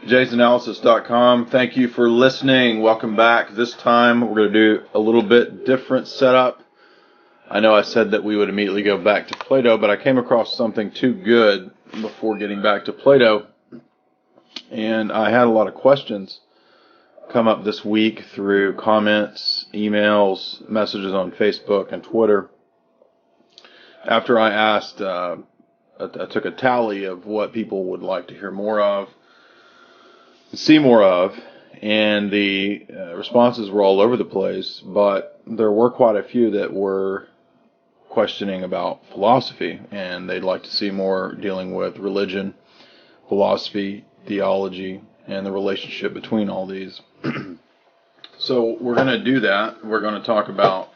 JaysAnalysis.com. Thank you for listening. Welcome back. This time we're going to do a little bit different setup. I know I said that we would immediately go back to Plato, but I came across something too good before getting back to Plato. And I had a lot of questions come up this week through comments, emails, messages on Facebook and Twitter. After I asked, I took a tally of what people would like to hear more of, see more of, and the responses were all over the place, but there were quite a few that were questioning about philosophy, and they'd like to see more dealing with religion, philosophy, theology, and the relationship between all these. So we're going to do that. We're going to talk about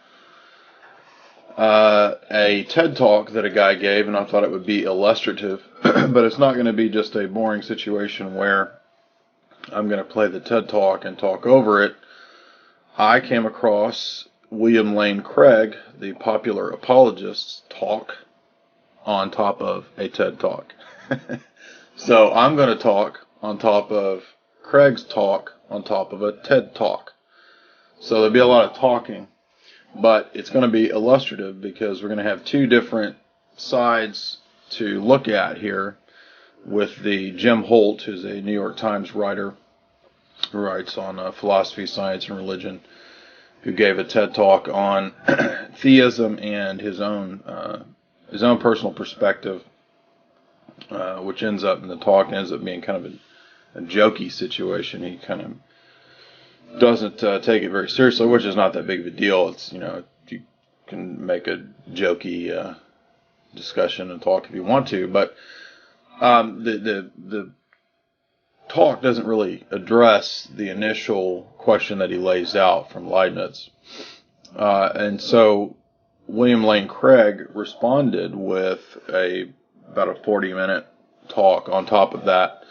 a TED Talk that a guy gave, and I thought it would be illustrative, but it's not going to be just a boring situation where I'm going to play the TED Talk and talk over it. I came across William Lane Craig, the popular apologist's talk, on top of a TED Talk. So I'm going to talk on top of Craig's talk on top of a TED Talk. So there'll be a lot of talking, but it's going to be illustrative because we're going to have two different sides to look at here, with the Jim Holt, who's a New York Times writer who writes on philosophy, science, and religion, who gave a TED Talk on theism and his own personal perspective, which ends up in the talk ends up being kind of a jokey situation. He kind of doesn't take it very seriously, which is not that big of a deal. It's, you can make a jokey discussion and talk if you want to, but the talk doesn't really address the initial question that he lays out from Leibniz. And so William Lane Craig responded with about a 40-minute talk on top of that,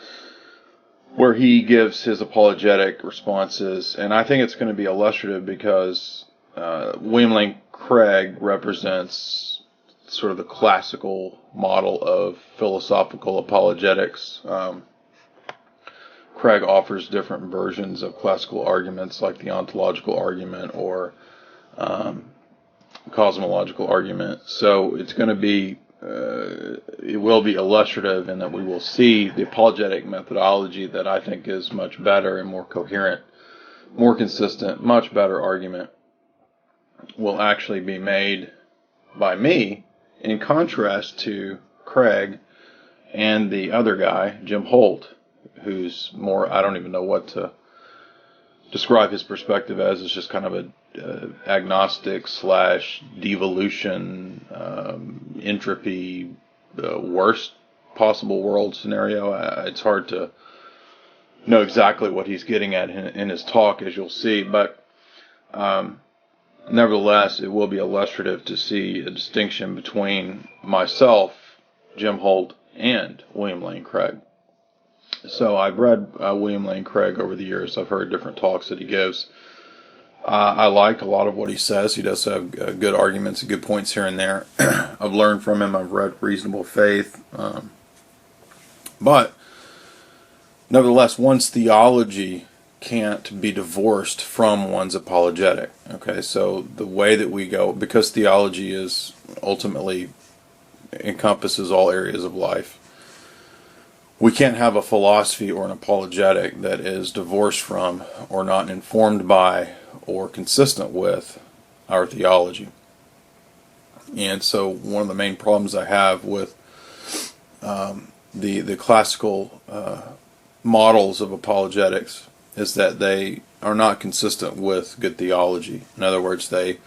where he gives his apologetic responses. And I think it's going to be illustrative because William Lane Craig represents sort of the classical model of philosophical apologetics. Craig offers different versions of classical arguments, like the ontological argument or cosmological argument. So it's going to be, it will be illustrative in that we will see the apologetic methodology that I think is much better and more coherent, more consistent, much better argument will actually be made by me, in contrast to Craig and the other guy, Jim Holt, who's more, I don't even know what to describe his perspective as. It's just kind of a agnostic / devolution, entropy, worst possible world scenario. It's hard to know exactly what he's getting at in his talk, as you'll see, but nevertheless, it will be illustrative to see a distinction between myself, Jim Holt, and William Lane Craig. So I've read William Lane Craig over the years. I've heard different talks that he gives. I like a lot of what he says. He does have good arguments and good points here and there. I've learned from him. I've read Reasonable Faith. But nevertheless, one's theology can't be divorced from one's apologetic. Okay, so the way that we go, because theology is ultimately encompasses all areas of life, we can't have a philosophy or an apologetic that is divorced from or not informed by or consistent with our theology. And so one of the main problems I have with the classical models of apologetics is that they are not consistent with good theology. In other words, they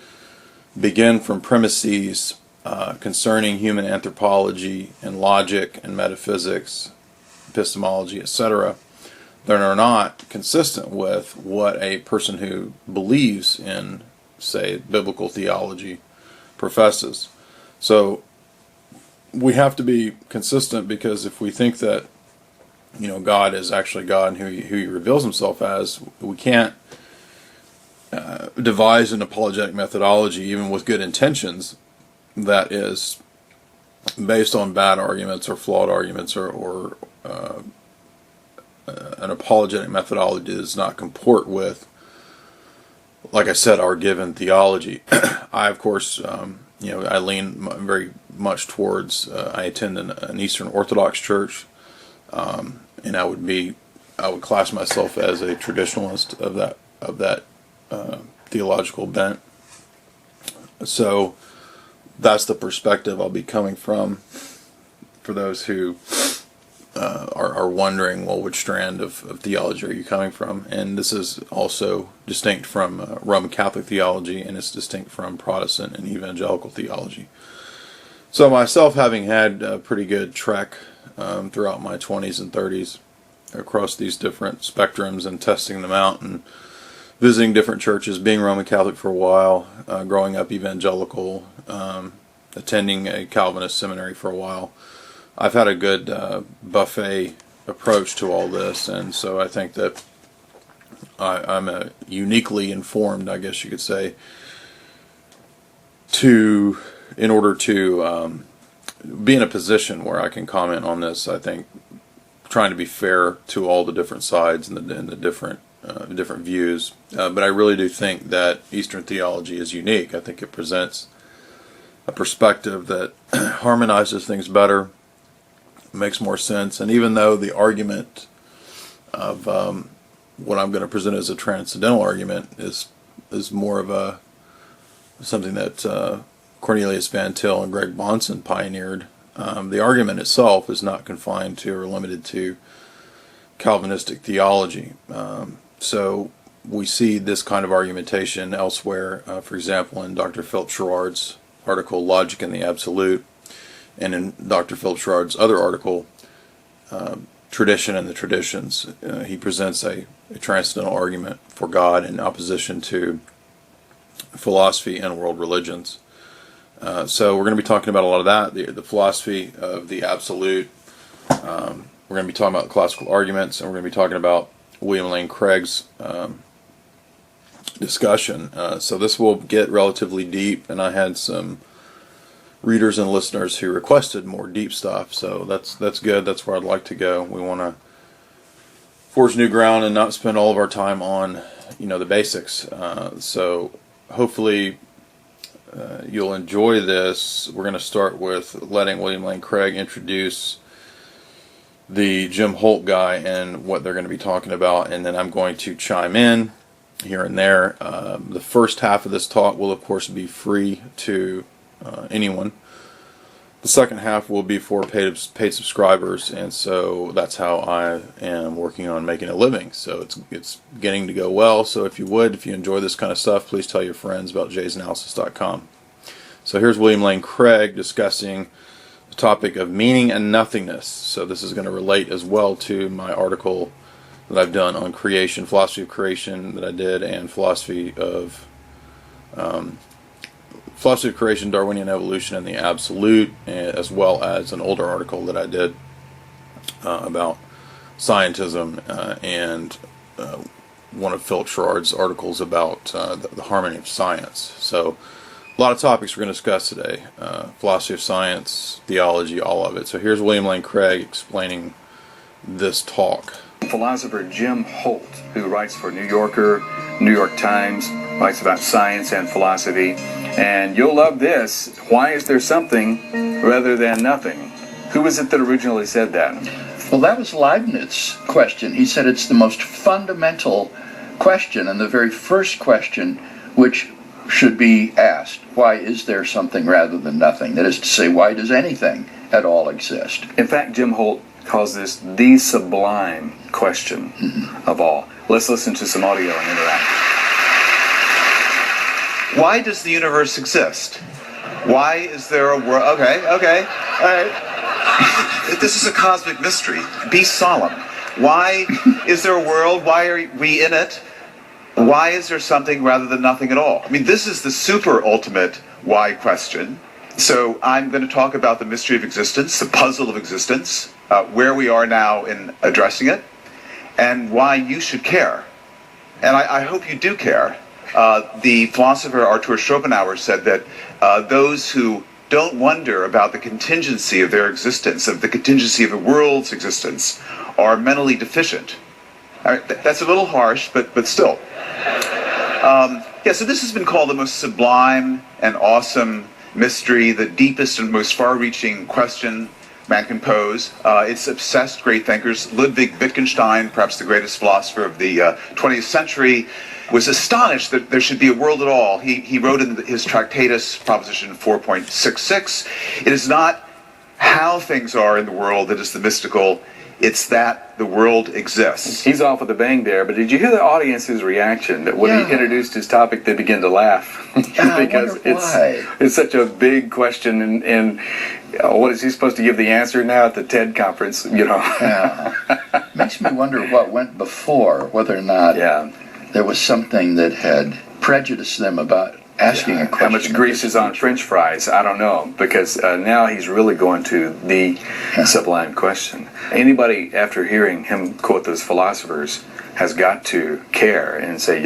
begin from premises concerning human anthropology and logic and metaphysics, epistemology, etc., that are not consistent with what a person who believes in, say, biblical theology professes. So we have to be consistent, because if we think that God is actually God and who he reveals himself as, we can't devise an apologetic methodology, even with good intentions, that is based on bad arguments or flawed arguments or an apologetic methodology does not comport with, like I said, our given theology. I, of course, I lean very much towards. I attend an Eastern Orthodox church, and I would class myself as a traditionalist of that theological bent. So that's the perspective I'll be coming from. For those who are wondering, well, which strand of theology are you coming from? And this is also distinct from Roman Catholic theology, and it's distinct from Protestant and evangelical theology. So myself, having had a pretty good trek throughout my 20s and 30s across these different spectrums and testing them out and visiting different churches, being Roman Catholic for a while, growing up evangelical, attending a Calvinist seminary for a while, I've had a good buffet approach to all this, and so I think that I'm uniquely informed, I guess you could say, in order to be in a position where I can comment on this. I think trying to be fair to all the different sides and the different views, but I really do think that Eastern theology is unique. I think it presents a perspective that harmonizes things better, makes more sense, and even though the argument of what I'm going to present as a transcendental argument is more of something that Cornelius Van Til and Greg Bahnsen pioneered, the argument itself is not confined to or limited to Calvinistic theology. So we see this kind of argumentation elsewhere, for example, in Dr. Philip Sherrard's article, Logic and the Absolute, and in Dr. Philip Sherrard's other article, Tradition and the Traditions. He presents a transcendental argument for God in opposition to philosophy and world religions. So we're going to be talking about a lot of that, the philosophy of the absolute. We're going to be talking about classical arguments, and we're going to be talking about William Lane Craig's discussion. So this will get relatively deep, and I had some readers and listeners who requested more deep stuff, so that's good. That's where I'd like to go. We want to forge new ground and not spend all of our time on the basics. So hopefully you'll enjoy this. We're going to start with letting William Lane Craig introduce the Jim Holt guy and what they're going to be talking about, and then I'm going to chime in here and there. The first half of this talk will, of course, be free to anyone. The second half will be for paid subscribers, and so that's how I am working on making a living. So it's getting to go well. So if you enjoy this kind of stuff, please tell your friends about jaysanalysis.com. So here's William Lane Craig discussing the topic of meaning and nothingness. So this is going to relate as well to my article that I've done on creation, philosophy of creation that I did, and philosophy of creation, Darwinian evolution, and the absolute, as well as an older article that I did about scientism and one of Philip Sherrard's articles about the harmony of science. So a lot of topics we're going to discuss today. Philosophy of science, theology, all of it. So here's William Lane Craig explaining this talk. Philosopher Jim Holt, who writes for New Yorker, New York Times, writes about science and philosophy. And you'll love this. Why is there something rather than nothing? Who was it that originally said that? Well, that was Leibniz's question. He said it's the most fundamental question and the very first question which should be asked. Why is there something rather than nothing? That is to say, why does anything at all exist? In fact, Jim Holt calls this the sublime question of all. Let's listen to some audio and interact. Why does the universe exist? Why is there a world? Okay, all right. This is a cosmic mystery. Be solemn. Why is there a world? Why are we in it? Why is there something rather than nothing at all? I mean, this is the super ultimate why question. So I'm going to talk about the mystery of existence, the puzzle of existence, where we are now in addressing it, and why you should care. And I hope you do care. The philosopher Arthur Schopenhauer said that those who don't wonder about the contingency of their existence, of the contingency of the world's existence, are mentally deficient. All right, that's a little harsh, but still. So this has been called the most sublime and awesome mystery, the deepest and most far-reaching question man can pose. It's obsessed great thinkers. Ludwig Wittgenstein, perhaps the greatest philosopher of the 20th century, was astonished that there should be a world at all. He wrote in his Tractatus, Proposition 4.66, it is not how things are in the world that is the mystical, it's that the world exists. He's off with a bang there, but did you hear the audience's reaction that when he introduced his topic, they began to laugh? Because it's such a big question, and what is he supposed to give the answer now at the TED conference, Makes me wonder what went before, whether or not there was something that had prejudiced them about asking a question. How much grease is on French fries? I don't know, because now he's really going to the sublime question. Anybody, after hearing him quote those philosophers, has got to care and say,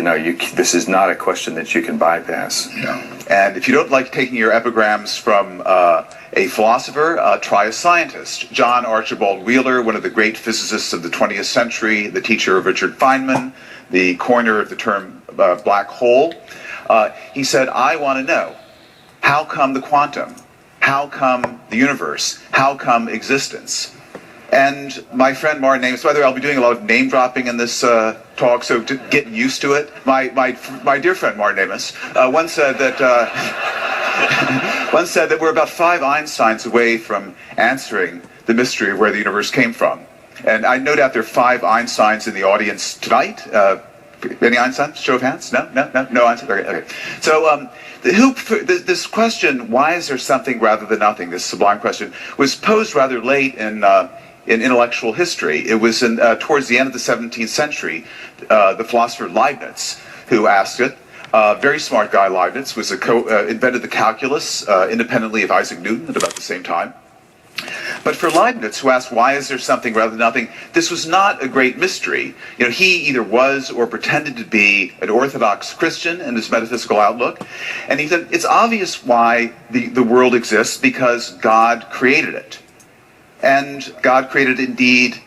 this is not a question that you can bypass. And if you don't like taking your epigrams from a philosopher, try a scientist. John Archibald Wheeler, one of the great physicists of the 20th century, the teacher of Richard Feynman, the coiner of the term black hole. He said, I want to know, how come the quantum? How come the universe? How come existence? And my friend Martin Amis, by the way, I'll be doing a lot of name dropping in this talk, so to get used to it. My dear friend Martin Amis once said that we're about 5 Einsteins away from answering the mystery of where the universe came from. And I no doubt there are 5 Einsteins in the audience tonight. Any Einsteins? Show of hands? No Einstein. Okay. So this question, why is there something rather than nothing? This sublime question was posed rather late in intellectual history. It was towards the end of the 17th century. The philosopher Leibniz, who asked it. Very smart guy, Leibniz, was invented the calculus independently of Isaac Newton at about the same time. But for Leibniz, who asked, why is there something rather than nothing, this was not a great mystery. He either was or pretended to be an Orthodox Christian in his metaphysical outlook. And he said, it's obvious why the world exists, because God created it. And God created it indeed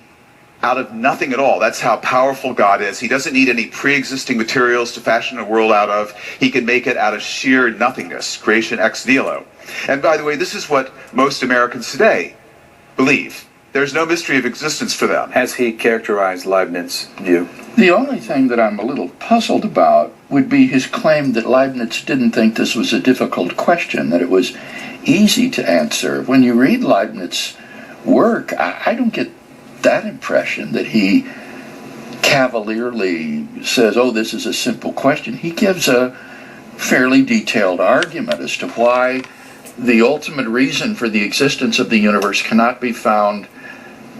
out of nothing at all. That's how powerful God is. He doesn't need any pre-existing materials to fashion a world out of. He can make it out of sheer nothingness, creation ex nihilo. And by the way, this is what most Americans today believe. There's no mystery of existence for them. Has he characterized Leibniz's view? The only thing that I'm a little puzzled about would be his claim that Leibniz didn't think this was a difficult question, that it was easy to answer. When you read Leibniz's work, I don't get that impression that he cavalierly says, this is a simple question. He gives a fairly detailed argument as to why the ultimate reason for the existence of the universe cannot be found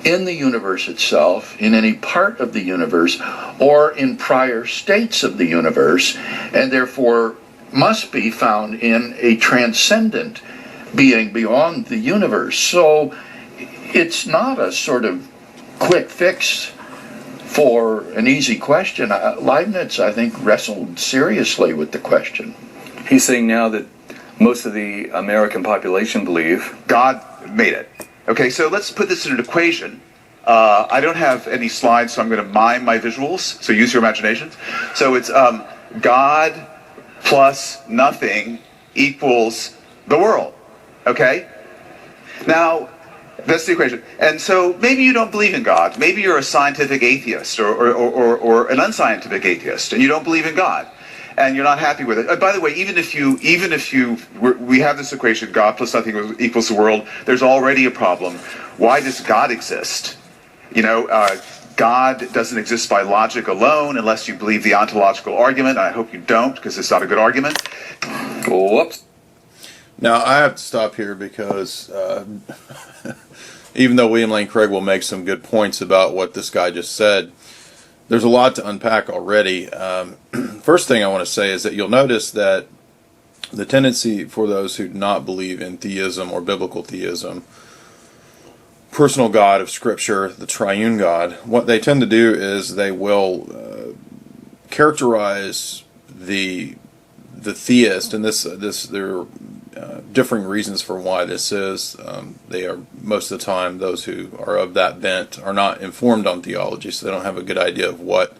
in the universe itself, in any part of the universe, or in prior states of the universe, and therefore must be found in a transcendent being beyond the universe. So it's not a sort of quick fix for an easy question. Leibniz, I think, wrestled seriously with the question. He's saying now that most of the American population believe God made it. Okay, so let's put this in an equation. I don't have any slides, so I'm going to mime my visuals, so use your imaginations. So it's God plus nothing equals the world. Okay? Now, that's the equation. And so maybe you don't believe in God. Maybe you're a scientific atheist or an unscientific atheist, and you don't believe in God, and you're not happy with it. By the way, even if we have this equation, God plus nothing equals the world, there's already a problem. Why does God exist? God doesn't exist by logic alone unless you believe the ontological argument. I hope you don't, because it's not a good argument. Whoops. Now, I have to stop here because even though William Lane Craig will make some good points about what this guy just said, there's a lot to unpack already. First thing I want to say is that you'll notice that the tendency for those who do not believe in theism or biblical theism, personal God of Scripture, the triune God, what they tend to do is they will characterize the theist, and this they're differing reasons for why this is. They are, most of the time, those who are of that bent are not informed on theology, so they don't have a good idea of what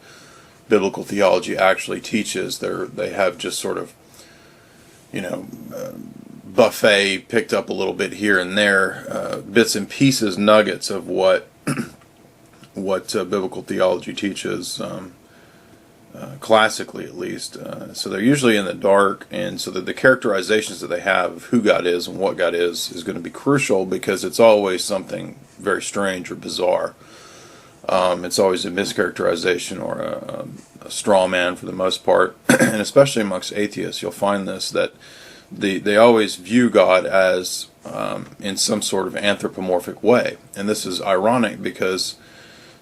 biblical theology actually teaches. They have just sort of, buffet picked up a little bit here and there, bits and pieces, nuggets of what biblical theology teaches, classically at least. So they're usually in the dark, and so that the characterizations that they have of who God is and what God is going to be crucial, because it's always something very strange or bizarre. It's always a mischaracterization or a straw man for the most part, and especially amongst atheists, you'll find this, that they always view God as in some sort of anthropomorphic way, and this is ironic because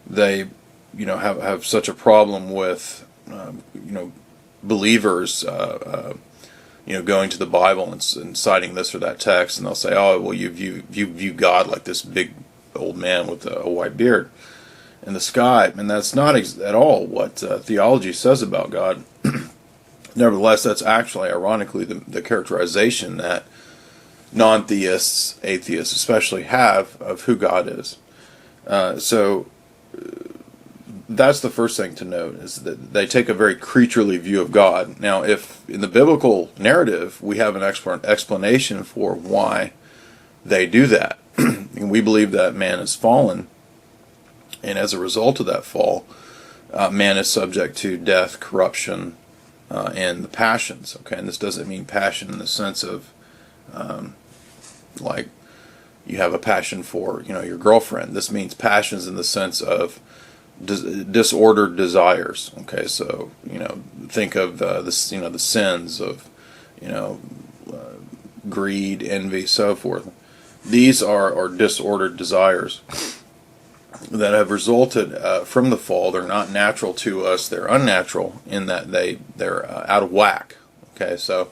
they have such a problem with believers going to the Bible and citing this or that text, and they'll say, oh, well, you view God like this big old man with a white beard in the sky, and that's not at all what theology says about God. Nevertheless, that's actually, ironically, the characterization that non-theists, atheists especially, have of who God is. So that's the first thing to note, is that they take a very creaturely view of God. Now, if in the biblical narrative we have an explanation for why they do that, and we believe that man is fallen, and as a result of that fall, man is subject to death, corruption, and the passions. Okay, and this doesn't mean passion in the sense of like you have a passion for your girlfriend. This means passions in the sense of disordered desires. Okay, so think of the sins of greed, envy, so forth. These are disordered desires that have resulted from the fall. They're not natural to us. They're unnatural in that they're out of whack. Okay, so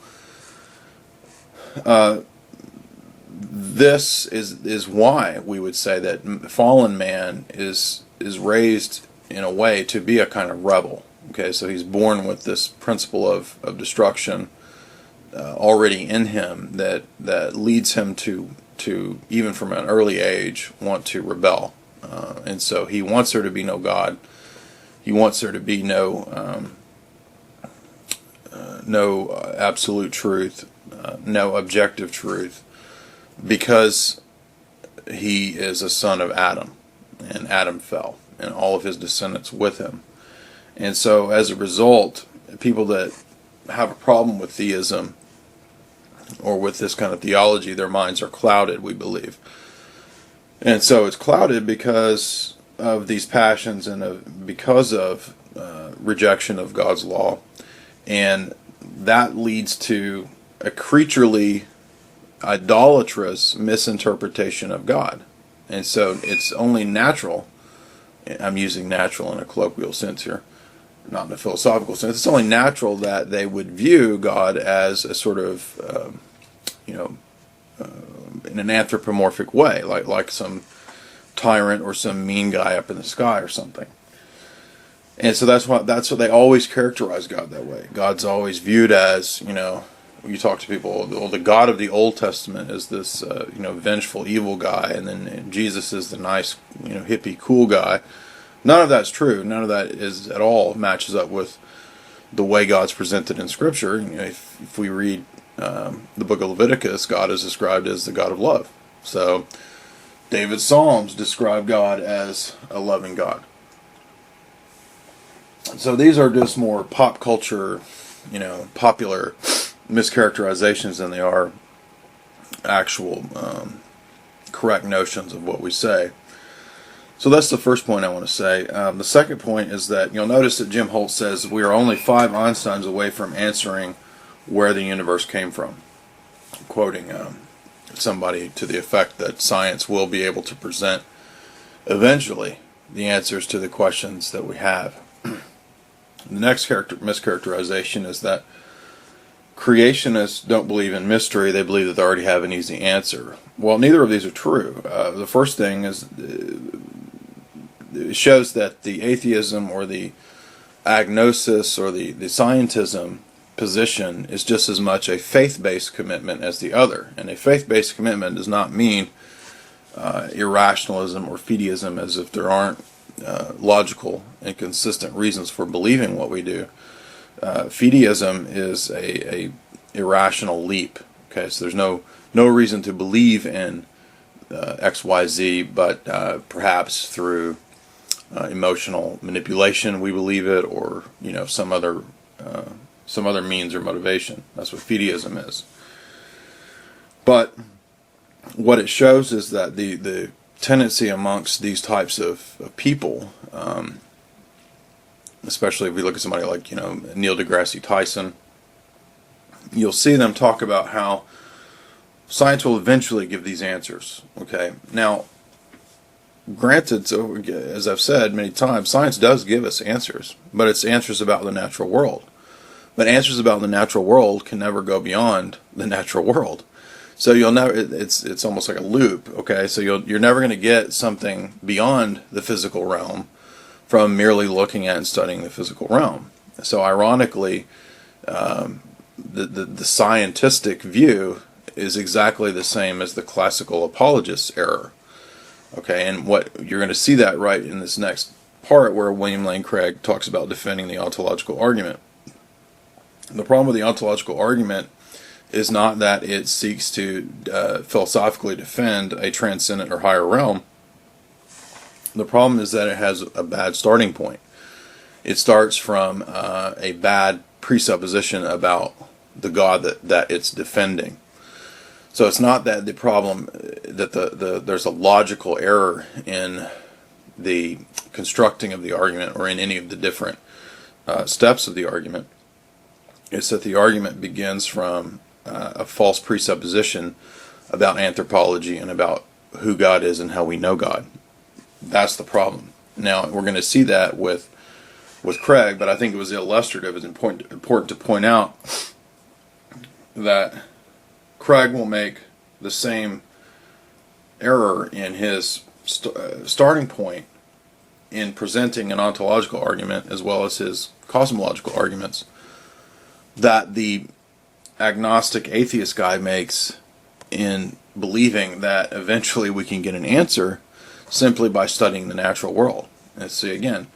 this is why we would say that fallen man is raised in a way to be a kind of rebel. Okay, so he's born with this principle of destruction already in him that leads him to even from an early age want to rebel. And so he wants there to be no God. He wants there to be no absolute truth, no objective truth, because he is a son of Adam, and Adam fell, and all of his descendants with him. And so as a result, people that have a problem with theism or with this kind of theology, their minds are clouded, we believe. And so it's clouded because of these passions and because of rejection of God's law. And that leads to a creaturely, idolatrous misinterpretation of God. And so it's only natural, I'm using natural in a colloquial sense here, not in a philosophical sense, it's only natural that they would view God as a sort of, in an anthropomorphic way, like some tyrant or some mean guy up in the sky or something. And so that's what they always characterize God that way. God's always viewed as, you talk to people, the God of the Old Testament is this, vengeful, evil guy, and then Jesus is the nice, hippie, cool guy. None of that's true. None of that is at all matches up with the way God's presented in Scripture. If we read the book of Leviticus, God is described as the God of love. So David's Psalms describe God as a loving God. So these are just more pop culture, popular mischaracterizations than they are actual correct notions of what we say. So that's the first point I want to say. The second point is that you'll notice that Jim Holt says we are only 5 Einsteins away from answering where the universe came from. Quoting somebody to the effect that science will be able to present eventually the answers to the questions that we have. The next mischaracterization is that creationists don't believe in mystery. They believe that they already have an easy answer. Well, neither of these are true. The first thing is it shows that the atheism or the agnosis or the scientism position is just as much a faith-based commitment as the other. And a faith-based commitment does not mean irrationalism or fideism, as if there aren't logical and consistent reasons for believing what we do. Fideism is a irrational leap. Okay, so there's no reason to believe in XYZ, but perhaps through emotional manipulation we believe it, or some other means or motivation. That's what fideism is. But what it shows is that the tendency amongst these types of people, especially if we look at somebody like Neil deGrasse Tyson, you'll see them talk about how science will eventually give these answers. Okay, now granted, so as I've said many times, science does give us answers, but it's answers about the natural world. But answers about the natural world can never go beyond the natural world. So you'll never. It's almost like a loop. Okay, so you're never going to get something beyond the physical realm from merely looking at and studying the physical realm. So ironically, the scientistic view is exactly the same as the classical apologist's error. Okay, and what you're going to see that right in this next part where William Lane Craig talks about defending the ontological argument. The problem with the ontological argument is not that it seeks to philosophically defend a transcendent or higher realm. The problem is that it has a bad starting point. It starts from a bad presupposition about the God that it's defending. So it's not that the problem that there's a logical error in the constructing of the argument or in any of the different steps of the argument. It's that the argument begins from a false presupposition about anthropology and about who God is and how we know God. That's the problem. Now, we're going to see that with Craig, but I think it was illustrative. It's important to point out that Craig will make the same error in his starting point in presenting an ontological argument as well as his cosmological arguments that the agnostic atheist guy makes in believing that eventually we can get an answer simply by studying the natural world. And see, again,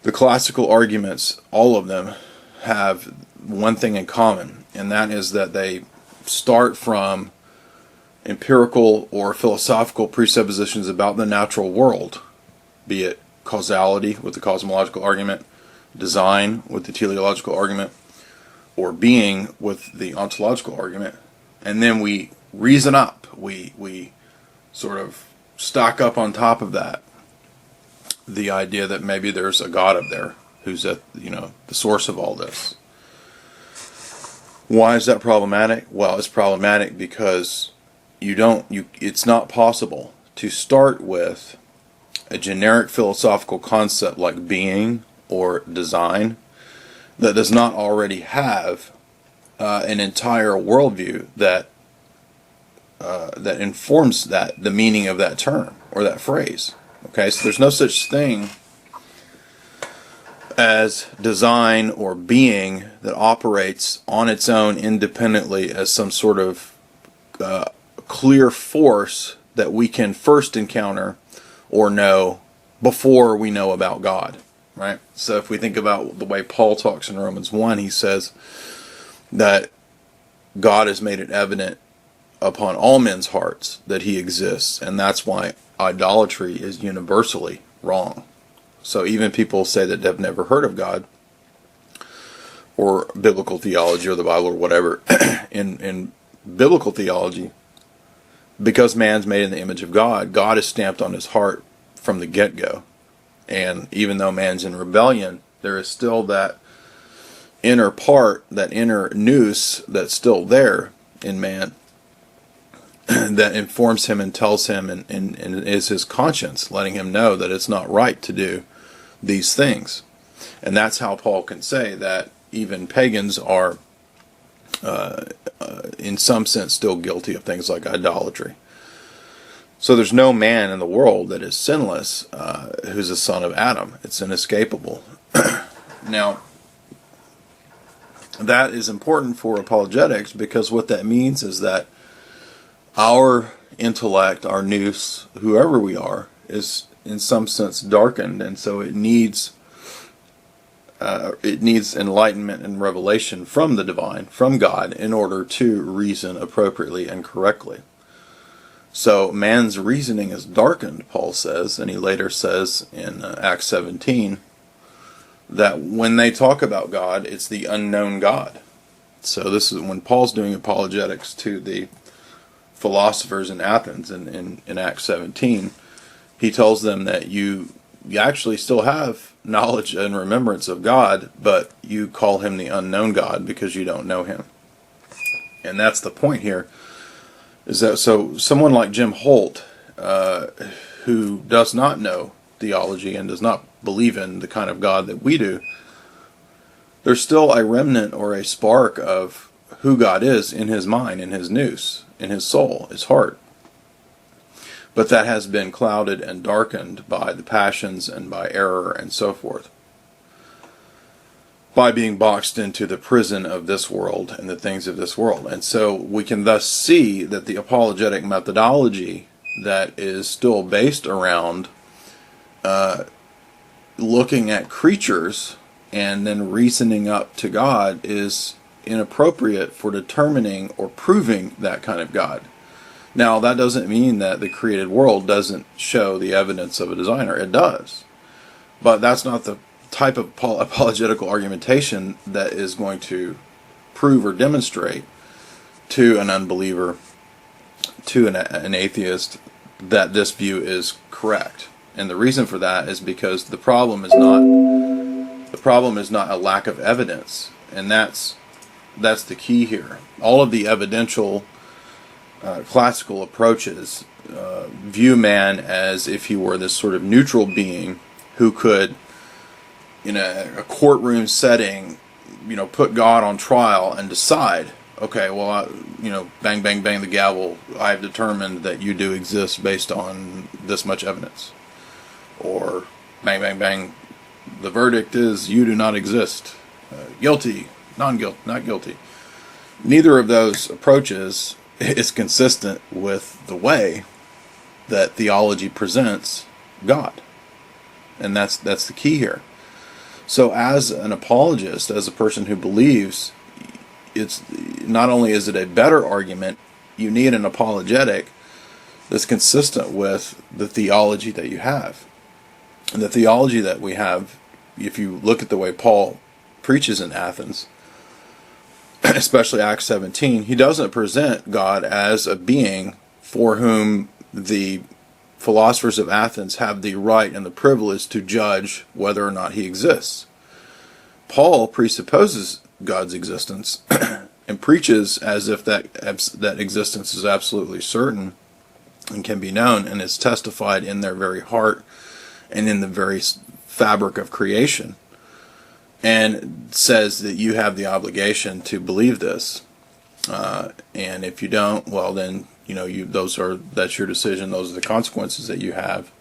the classical arguments, all of them, have one thing in common, and that is that they start from empirical or philosophical presuppositions about the natural world, be it causality with the cosmological argument, design with the teleological argument, or being with the ontological argument, and then we reason up, we sort of stock up on top of that the idea that maybe there's a God up there who's at the source of all this. Why is that problematic? Well, it's problematic because it's not possible to start with a generic philosophical concept like being or design that does not already have an entire worldview that informs the meaning of that term or that phrase. Okay, so there's no such thing as design or being that operates on its own independently as some sort of clear force that we can first encounter or know before we know about God, right? So if we think about the way Paul talks in Romans 1, he says that God has made it evident upon all men's hearts that he exists, and that's why idolatry is universally wrong. So even people say that they've never heard of God or biblical theology or the Bible or whatever, in biblical theology, because man's made in the image of God, God is stamped on his heart from the get-go. And even though man's in rebellion, there is still that inner part, that inner nous that's still there in man that informs him and tells him and is his conscience, letting him know that it's not right to do these things. And that's how Paul can say that even pagans are in some sense still guilty of things like idolatry. So there's no man in the world that is sinless who's a son of Adam. It's inescapable. Now, that is important for apologetics, because what that means is that our intellect, our nous, whoever we are, is in some sense darkened, and so it needs enlightenment and revelation from the divine, from God, in order to reason appropriately and correctly. So man's reasoning is darkened, Paul says, and he later says in Acts 17 that when they talk about God, it's the unknown God. So this is when Paul's doing apologetics to the philosophers in Athens in Acts 17. He tells them that you actually still have knowledge and remembrance of God, but you call him the unknown God because you don't know him. And that's the point here, is that so someone like Jim Holt, who does not know theology and does not believe in the kind of God that we do, there's still a remnant or a spark of who God is in his mind, in his nous, in his soul, his heart. But that has been clouded and darkened by the passions and by error and so forth, by being boxed into the prison of this world and the things of this world. And so we can thus see that the apologetic methodology that is still based around looking at creatures and then reasoning up to God is inappropriate for determining or proving that kind of God. Now, that doesn't mean that the created world doesn't show the evidence of a designer. It does. But that's not the type of apologetical argumentation that is going to prove or demonstrate to an unbeliever, to an atheist, that this view is correct. And the reason for that is because the problem is not a lack of evidence, and that's the key here. All of the evidential classical approaches view man as if he were this sort of neutral being who could, in a courtroom setting, put God on trial and decide, okay, well, bang, bang, bang the gavel, I've determined that you do exist based on this much evidence. Or bang, bang, bang, the verdict is you do not exist. Guilty, not guilty. Neither of those approaches is consistent with the way that theology presents God. And that's the key here. So as an apologist, as a person who believes, it's not only is it a better argument, you need an apologetic that's consistent with the theology that you have. And the theology that we have, if you look at the way Paul preaches in Athens, especially Acts 17, he doesn't present God as a being for whom the philosophers of Athens have the right and the privilege to judge whether or not he exists. Paul presupposes God's existence and preaches as if that existence is absolutely certain and can be known and is testified in their very heart and in the very fabric of creation, and says that you have the obligation to believe this, and if you don't, well then that's your decision. Those are the consequences that you have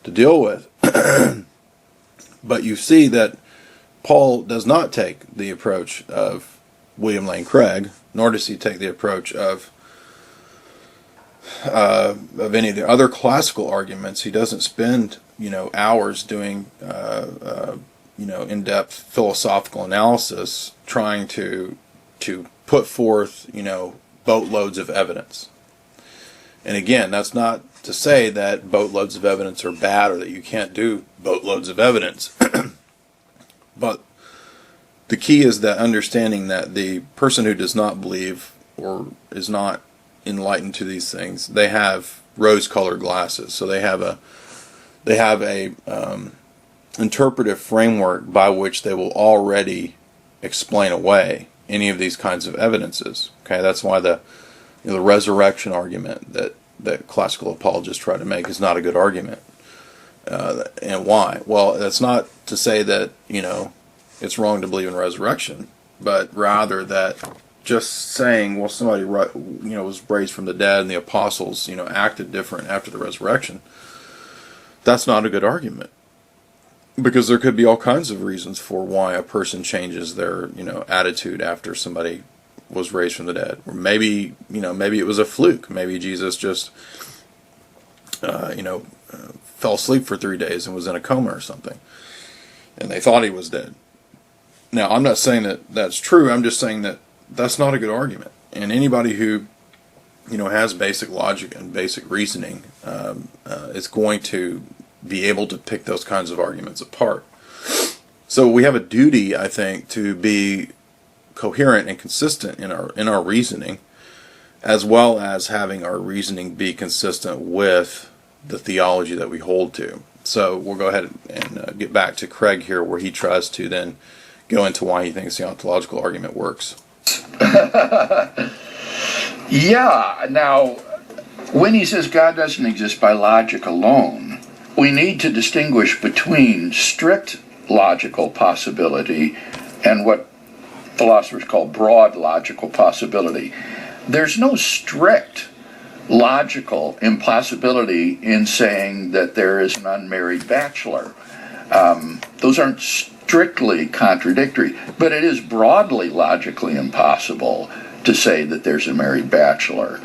to deal with. But you see that Paul does not take the approach of William Lane Craig, nor does he take the approach of any of the other classical arguments. He doesn't spend hours doing in-depth philosophical analysis trying to put forth boatloads of evidence. And again, that's not to say that boatloads of evidence are bad or that you can't do boatloads of evidence. But the key is that understanding that the person who does not believe or is not enlightened to these things, they have rose-colored glasses. So they have a interpretive framework by which they will already explain away any of these kinds of evidences. Okay, that's why the resurrection argument that classical apologists try to make is not a good argument. And why? Well, that's not to say that it's wrong to believe in resurrection, but rather that just saying, well, somebody was raised from the dead and the apostles acted different after the resurrection, that's not a good argument. Because there could be all kinds of reasons for why a person changes their, attitude after somebody was raised from the dead. Or maybe it was a fluke. Maybe Jesus just, fell asleep for 3 days and was in a coma or something, and they thought he was dead. Now, I'm not saying that that's true. I'm just saying that that's not a good argument. And anybody who, has basic logic and basic reasoning, is going to be able to pick those kinds of arguments apart. So we have a duty, I think, to be coherent and consistent in our reasoning, as well as having our reasoning be consistent with the theology that we hold to. So we'll go ahead and get back to Craig here, where he tries to then go into why he thinks the ontological argument works. Yeah, now, when he says God doesn't exist by logic alone, we need to distinguish between strict logical possibility and what philosophers call broad logical possibility. There's no strict logical impossibility in saying that there is an unmarried bachelor. Those aren't strictly contradictory, but it is broadly logically impossible to say that there's a married bachelor.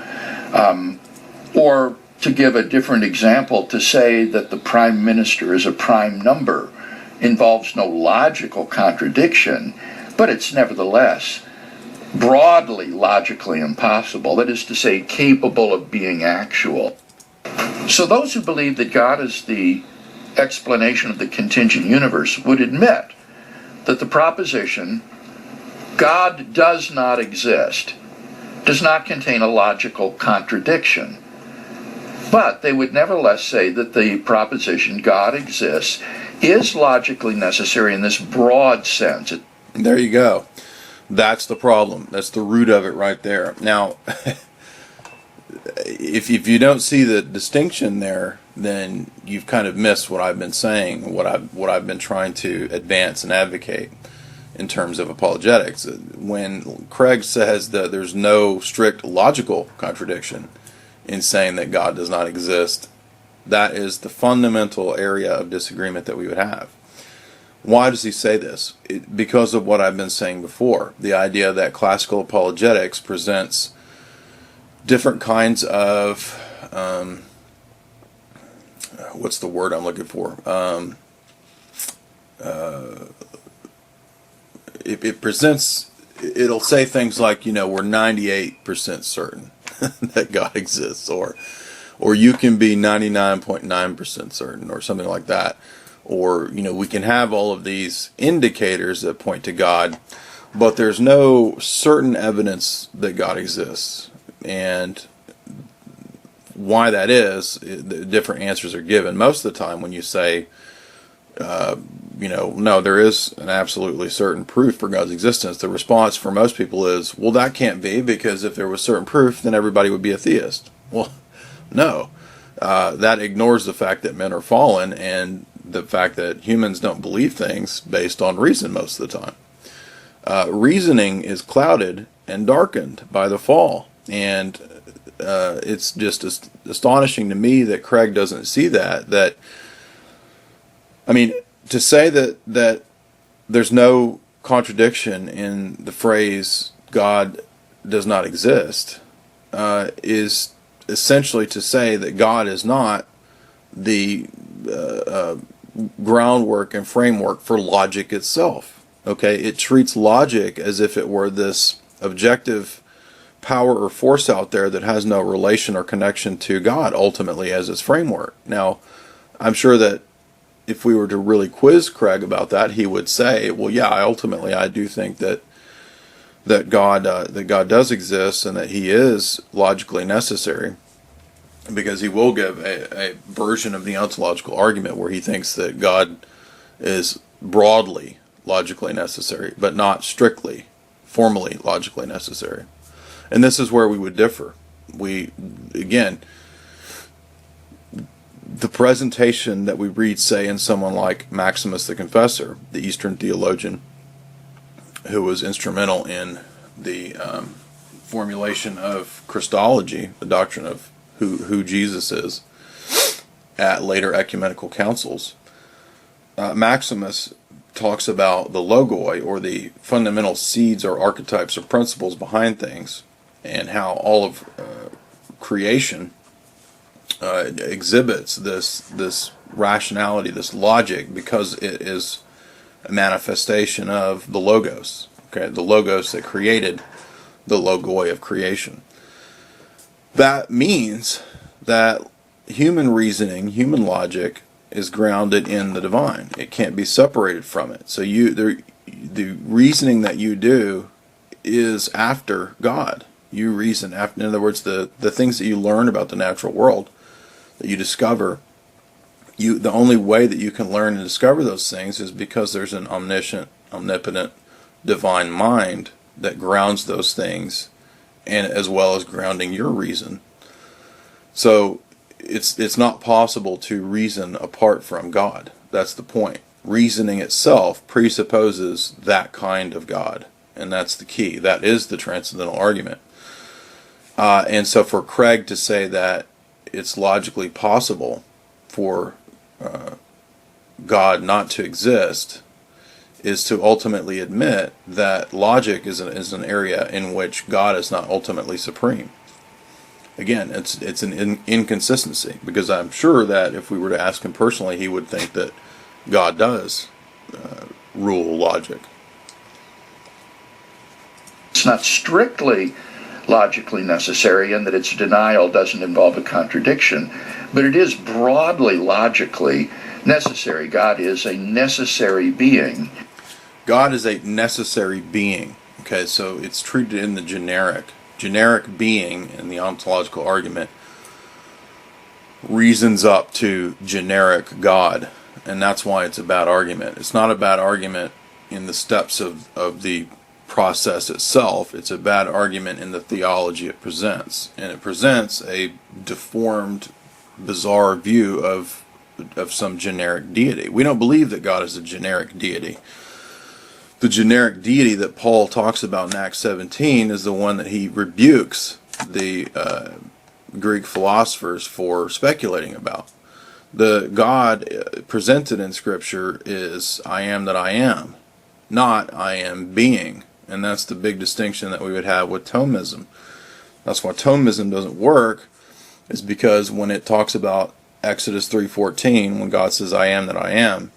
Or to give a different example, to say that the prime minister is a prime number involves no logical contradiction, but it's nevertheless broadly logically impossible, that is to say, capable of being actual. So those who believe that God is the explanation of the contingent universe would admit that the proposition, God does not exist, does not contain a logical contradiction. But they would nevertheless say that the proposition, God exists, is logically necessary in this broad sense. There you go. That's the problem. That's the root of it right there. Now, if you don't see the distinction there, then you've kind of missed what I've been saying, what I've been trying to advance and advocate in terms of apologetics. When Craig says that there's no strict logical contradiction in saying that God does not exist, that is the fundamental area of disagreement that we would have. Why does he say this? Because of what I've been saying before. The idea that classical apologetics presents different kinds of, what's the word I'm looking for? It presents, it'll say things like, we're 98% certain that God exists, or you can be 99.9% certain, or something like that. Or, we can have all of these indicators that point to God, but there's no certain evidence that God exists. And why that is, the different answers are given. Most of the time when you say, no, there is an absolutely certain proof for God's existence, the response for most people is, well, that can't be, because if there was certain proof, then everybody would be a theist. Well, no. That ignores the fact that men are fallen and the fact that humans don't believe things based on reason most of the time. Reasoning is clouded and darkened by the fall. And it's just astonishing to me that Craig doesn't see that. I mean, to say that there's no contradiction in the phrase God does not exist is essentially to say that God is not the groundwork and framework for logic itself. Okay, it treats logic as if it were this objective power or force out there that has no relation or connection to God ultimately as its framework. Now, I'm sure that if we were to really quiz Craig about that, he would say, well, yeah, I do think that God does exist and that he is logically necessary, because he will give a version of the ontological argument where he thinks that God is broadly logically necessary, but not strictly, formally logically necessary. And this is where we would differ. Again, the presentation that we read, say, in someone like Maximus the Confessor, the Eastern theologian, who was instrumental in the formulation of Christology, the doctrine of who Jesus is, at later ecumenical councils. Maximus talks about the logoi, or the fundamental seeds or archetypes or principles behind things, and how all of creation exhibits this rationality, this logic, because it is a manifestation of the logos. Okay, the logos that created the logoi of creation. That means that human reasoning, human logic, is grounded in the divine. It can't be separated from it. So the reasoning that you do is after God. You reason after, in other words, the things that you learn about the natural world, that you discover, the only way that you can learn and discover those things is because there's an omniscient, omnipotent, divine mind that grounds those things, and as well as grounding your reason. So it's not possible to reason apart from God. That's the point. Reasoning itself presupposes that kind of God, and that's the key. That is the transcendental argument. And so for Craig to say that it's logically possible for God not to exist is to ultimately admit that logic is an area in which God is not ultimately supreme. Again, it's an inconsistency, because I'm sure that if we were to ask him personally, he would think that God does rule logic. It's not strictly logically necessary, and that its denial doesn't involve a contradiction, but it is broadly logically necessary. God is a necessary being. God is a necessary being. Okay, so it's treated in the generic being in the ontological argument reasons up to generic God, and that's why it's a bad argument. It's not a bad argument in the steps of the process itself. It's a bad argument in the theology it presents, and it presents a deformed, bizarre view of some generic deity. We don't believe that God is a generic deity. The generic deity that Paul talks about in Acts 17 is the one that he rebukes the Greek philosophers for speculating about. The God presented in Scripture is I am that I am, not I am being. And that's the big distinction that we would have with Thomism. That's why Thomism doesn't work, is because when it talks about Exodus 3:14, when God says I am that I am,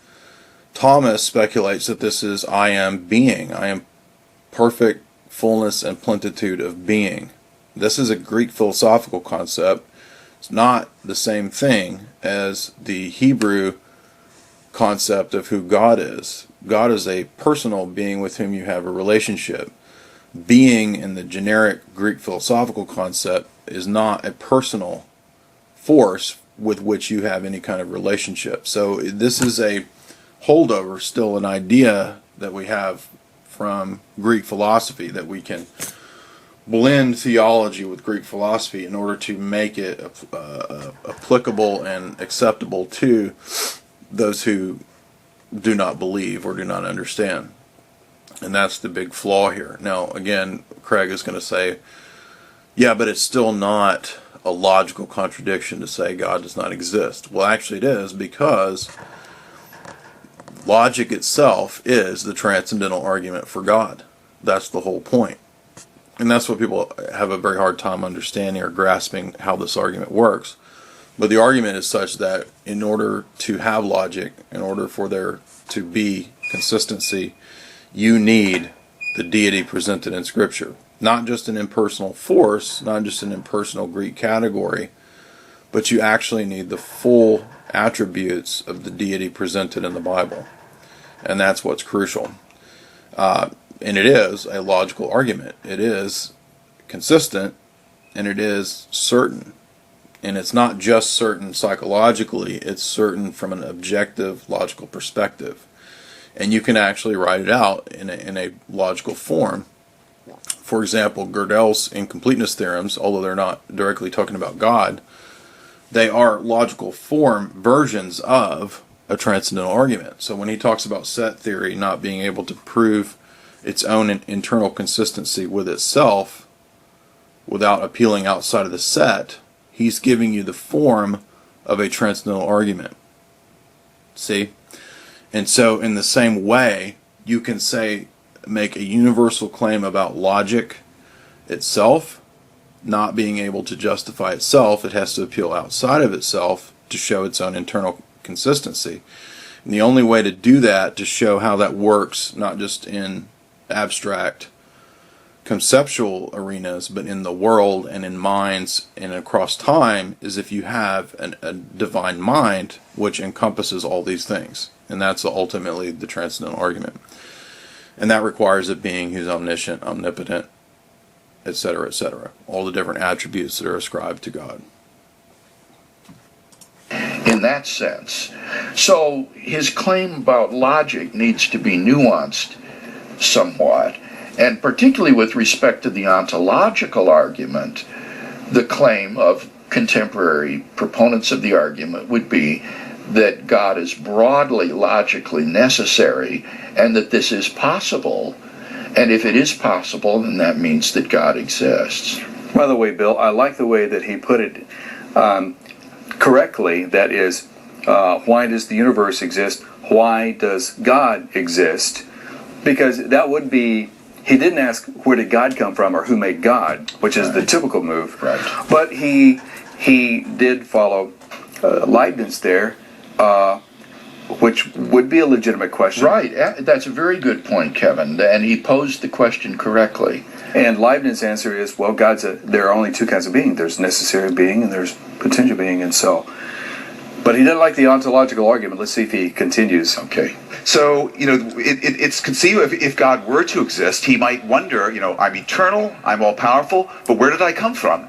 Thomas speculates that this is I am being. I am perfect fullness and plenitude of being. This is a Greek philosophical concept. It's not the same thing as the Hebrew concept of who God is. God is a personal being with whom you have a relationship. Being in the generic Greek philosophical concept is not a personal force with which you have any kind of relationship. So this is a holdover, still an idea that we have from Greek philosophy, that we can blend theology with Greek philosophy in order to make it applicable and acceptable to those who do not believe or do not understand. And that's the big flaw here. Now, again, Craig is going to say, yeah, but it's still not a logical contradiction to say God does not exist. Well, actually it is, because logic itself is the transcendental argument for God. That's the whole point. And that's what people have a very hard time understanding or grasping, how this argument works. But the argument is such that in order to have logic, in order for there to be consistency, you need the deity presented in Scripture. Not just an impersonal force, not just an impersonal Greek category, but you actually need the full attributes of the deity presented in the Bible. And that's what's crucial. And it is a logical argument. It is consistent, and it is certain. And it's not just certain psychologically, it's certain from an objective, logical perspective. And you can actually write it out in a logical form. For example, Gödel's incompleteness theorems, although they're not directly talking about God, they are logical form versions of a transcendental argument. So when he talks about set theory not being able to prove its own internal consistency with itself without appealing outside of the set, he's giving you the form of a transcendental argument. See? And so in the same way, you can make a universal claim about logic itself not being able to justify itself. It has to appeal outside of itself to show its own internal consistency. And the only way to do that, to show how that works, not just in abstract conceptual arenas, but in the world and in minds and across time, is if you have a divine mind which encompasses all these things. And that's ultimately the transcendental argument. And that requires a being who's omniscient, omnipotent, etc., etc. All the different attributes that are ascribed to God. In that sense. So his claim about logic needs to be nuanced somewhat, and particularly with respect to the ontological argument, the claim of contemporary proponents of the argument would be that God is broadly logically necessary and that this is possible. And if it is possible, then that means that God exists. By the way, Bill, I like the way that he put it correctly. That is, why does the universe exist? Why does God exist? Because that would be, he didn't ask where did God come from or who made God, which is the typical move. Right. But he did follow Leibniz there, which would be a legitimate question. Right. That's a very good point, Kevin. And he posed the question correctly. And Leibniz's answer is, well, there are only two kinds of being. There's necessary being and there's potential being. And so, but he didn't like the ontological argument. Let's see if he continues. Okay. So, it's conceivable if God were to exist, he might wonder, I'm eternal, I'm all-powerful, but where did I come from?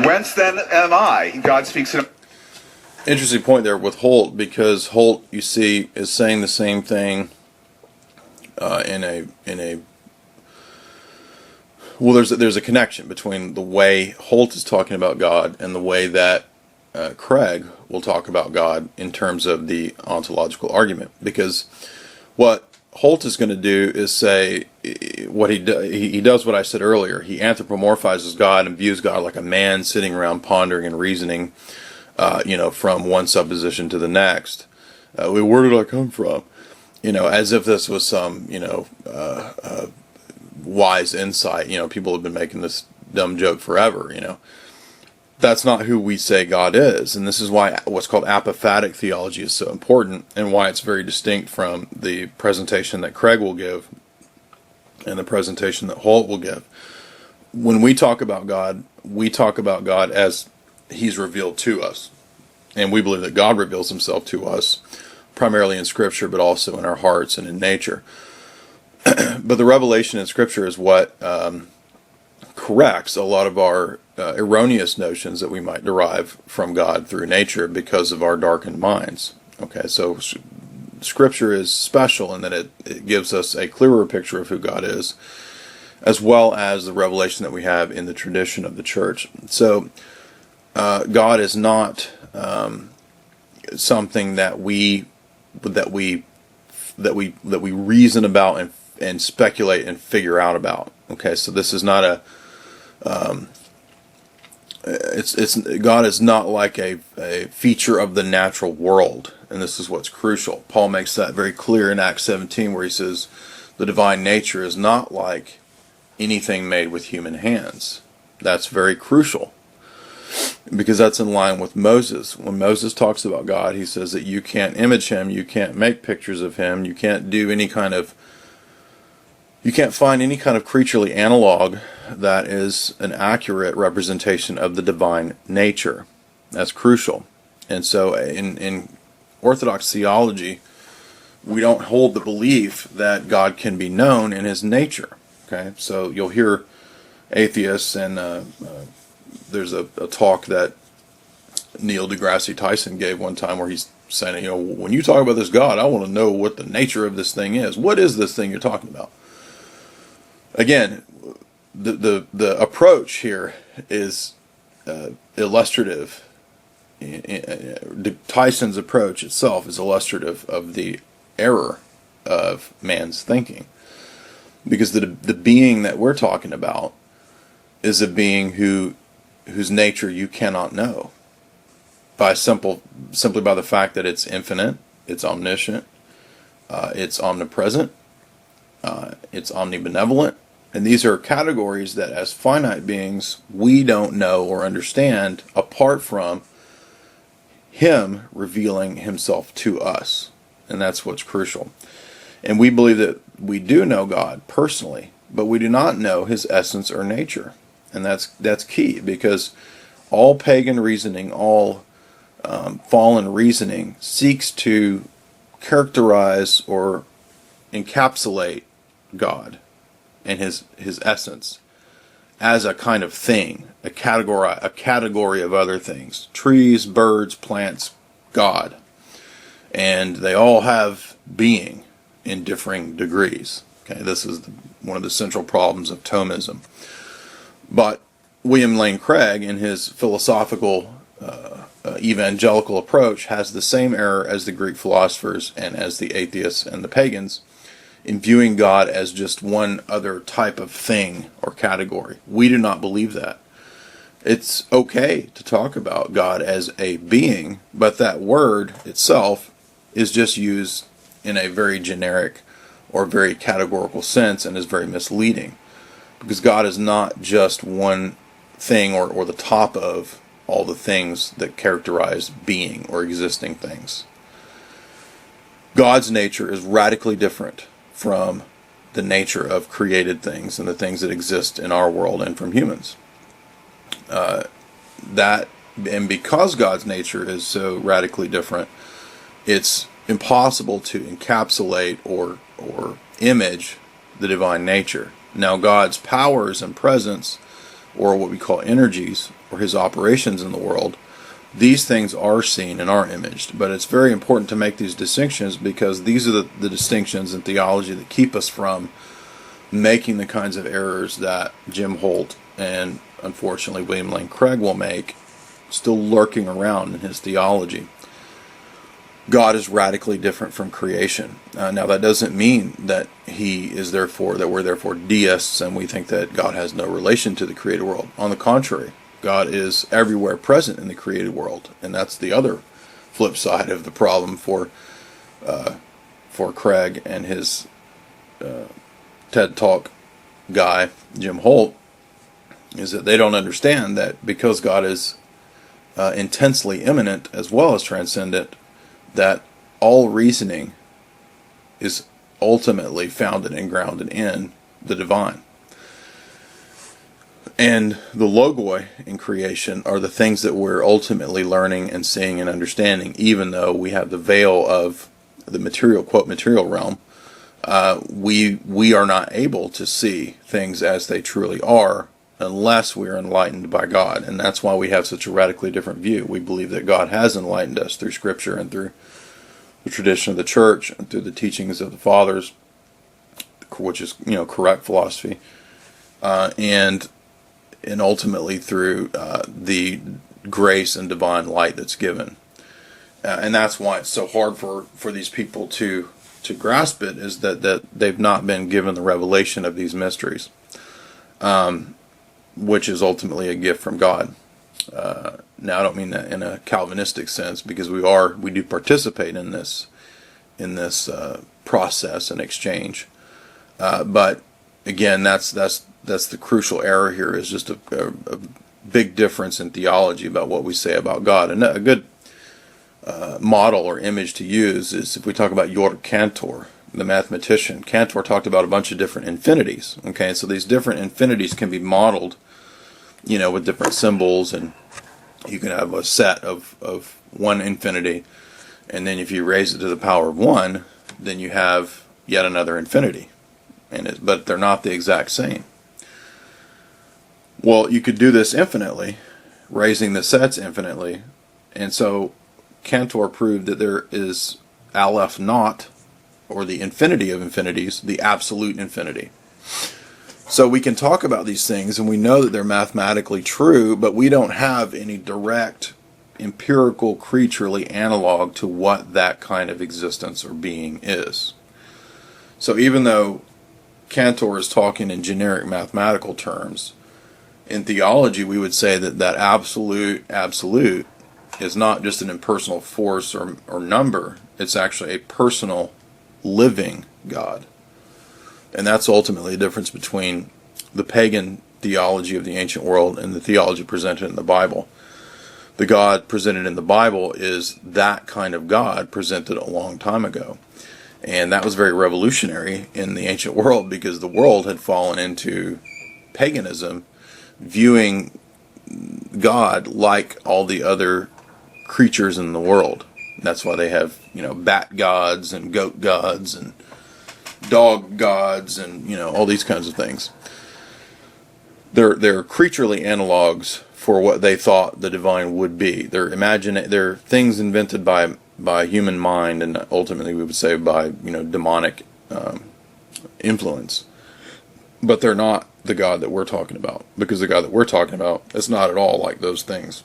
Whence then am I? God speaks in... Interesting point there with Holt, because Holt, you see, is saying the same thing well, there's a connection between the way Holt is talking about God and the way that Craig will talk about God in terms of the ontological argument. Because what Holt is going to do is say what he does what I said earlier. He anthropomorphizes God and views God like a man sitting around pondering and reasoning, from one supposition to the next. Where did I come from? As if this was some, wise insight. People have been making this dumb joke forever, That's not who we say God is. And this is why what's called apophatic theology is so important, and why it's very distinct from the presentation that Craig will give and the presentation that Holt will give. When we talk about God as he's revealed to us. And we believe that God reveals himself to us, primarily in Scripture, but also in our hearts and in nature. But the revelation in Scripture is what corrects a lot of our erroneous notions that we might derive from God through nature because of our darkened minds. Okay, so Scripture is special in that it gives us a clearer picture of who God is, as well as the revelation that we have in the tradition of the church. So God is not something that we reason about and speculate and figure out about. Okay, so this is not a God is not like a feature of the natural world, and this is what's crucial. Paul makes that very clear in Acts 17, where he says the divine nature is not like anything made with human hands. That's very crucial, because that's in line with Moses. When Moses talks about God, he says that you can't image him, you can't make pictures of him, you can't find any kind of creaturely analog that is an accurate representation of the divine nature. That's crucial. And so in Orthodox theology, we don't hold the belief that God can be known in his nature. Okay, so you'll hear atheists, and there's a talk that Neil deGrasse Tyson gave one time where he's saying, when you talk about this God, I want to know what the nature of this thing is. What is this thing you're talking about? Again, the approach here is illustrative. Tyson's approach itself is illustrative of the error of man's thinking, because the being that we're talking about is a being whose nature you cannot know. simply by the fact that it's infinite, it's omniscient, it's omnipresent, it's omnibenevolent. And these are categories that as finite beings we don't know or understand apart from Him revealing Himself to us. And that's what's crucial. And we believe that we do know God personally, but we do not know His essence or nature. And that's key, because all pagan reasoning, all fallen reasoning seeks to characterize or encapsulate God and his essence as a kind of thing, a category of other things: trees, birds, plants, God. And they all have being in differing degrees. Okay, this is one of the central problems of Thomism. But William Lane Craig, in his philosophical evangelical approach, has the same error as the Greek philosophers and as the atheists and the pagans, in viewing God as just one other type of thing or category. We do not believe that. It's okay to talk about God as a being, but that word itself is just used in a very generic or very categorical sense and is very misleading, because God is not just one thing or the top of all the things that characterize being or existing things. God's nature is radically different from the nature of created things and the things that exist in our world and from humans. And because God's nature is so radically different, it's impossible to encapsulate or image the divine nature. Now, God's powers and presence, or what we call energies, or His operations in the world, these things are seen and are imaged. But it's very important to make these distinctions, because these are the distinctions in theology that keep us from making the kinds of errors that Jim Holt and unfortunately William Lane Craig will make, still lurking around in his theology. God is radically different from creation. Now that doesn't mean that we're therefore deists and we think that God has no relation to the created world. On the contrary, God is everywhere present in the created world, and that's the other flip side of the problem for Craig and his TED Talk guy, Jim Holt, is that they don't understand that because God is intensely immanent as well as transcendent, that all reasoning is ultimately founded and grounded in the divine. And the logoi in creation are the things that we're ultimately learning and seeing and understanding, even though we have the veil of the material, quote, material realm. We are not able to see things as they truly are unless we are enlightened by God. And that's why we have such a radically different view. We believe that God has enlightened us through Scripture and through the tradition of the church and through the teachings of the fathers, which is, correct philosophy, and ultimately through the grace and divine light that's given. And that's why it's so hard for these people to grasp it, is that they've not been given the revelation of these mysteries, which is ultimately a gift from God. Now, I don't mean that in a Calvinistic sense, because we do participate in this process and exchange. But again, that's the crucial error here, is just a big difference in theology about what we say about God. And a good model or image to use is if we talk about Georg Cantor, the mathematician. Cantor talked about a bunch of different infinities. Okay, so these different infinities can be modeled, with different symbols, and you can have a set of one infinity, and then if you raise it to the power of 1, then you have yet another infinity, but they're not the exact same. Well, you could do this infinitely, raising the sets infinitely, and so Cantor proved that there is Aleph naught, or the infinity of infinities, the absolute infinity. So we can talk about these things, and we know that they're mathematically true, but we don't have any direct, empirical, creaturely analog to what that kind of existence or being is. So even though Cantor is talking in generic mathematical terms, in theology we would say that absolute is not just an impersonal force or number. It's actually a personal, living God. And that's ultimately the difference between the pagan theology of the ancient world and the theology presented in the Bible. The God presented in the Bible is that kind of God presented a long time ago. And that was very revolutionary in the ancient world, because the world had fallen into paganism, viewing God like all the other creatures in the world. That's why they have, bat gods and goat gods and dog gods and, all these kinds of things. They're creaturely analogs for what they thought the divine would be. They're things invented by human mind, and ultimately we would say by demonic influence. But they're not the God that we're talking about, because the God that we're talking about is not at all like those things.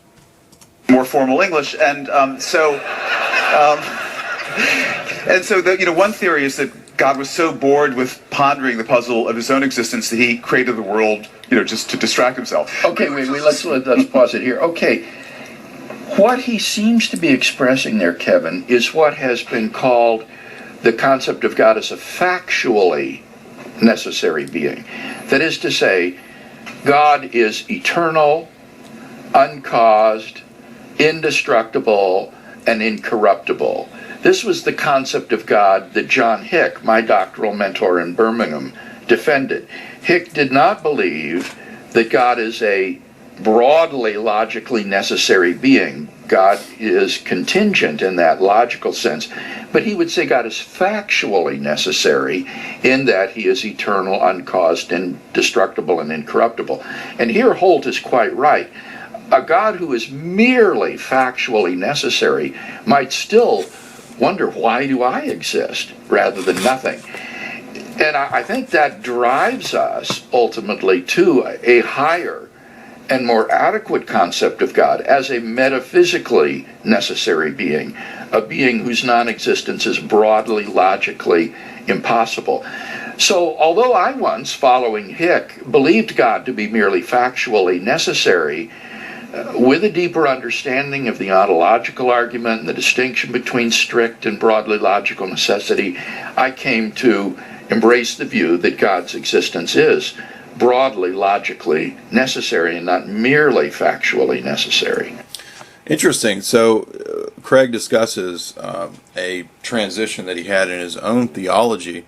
More formal English, and so one theory is that God was so bored with pondering the puzzle of his own existence that he created the world, just to distract himself. Okay, wait, let's pause it here. Okay, what he seems to be expressing there, Kevin, is what has been called the concept of God as a factually necessary being. That is to say, God is eternal, uncaused, indestructible, and incorruptible. This was the concept of God that John Hick, my doctoral mentor in Birmingham, defended. Hick did not believe that God is a broadly logically necessary being. God is contingent in that logical sense, but he would say God is factually necessary in that he is eternal, uncaused, indestructible, and incorruptible. And here Holt is quite right. A God who is merely factually necessary might still wonder, why do I exist, rather than nothing. And I think that drives us ultimately to a higher and more adequate concept of God as a metaphysically necessary being, a being whose non-existence is broadly logically impossible. So although I once, following Hick, believed God to be merely factually necessary, with a deeper understanding of the ontological argument and the distinction between strict and broadly logical necessity, I came to embrace the view that God's existence is broadly logically necessary and not merely factually necessary. Interesting. So Craig discusses a transition that he had in his own theology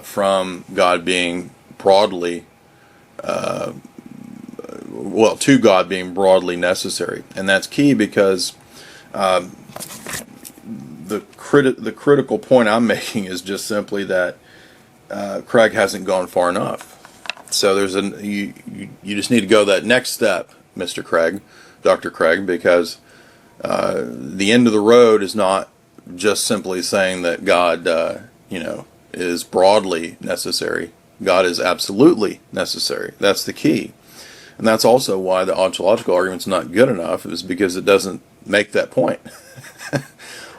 from God being broadly to God being broadly necessary. And that's key, because the critical point I'm making is just simply that Craig hasn't gone far enough. So you just need to go that next step, Mr. Craig, Dr. Craig, because the end of the road is not just simply saying that God, is broadly necessary. God is absolutely necessary. That's the key. And that's also why the ontological argument's not good enough, is because it doesn't make that point.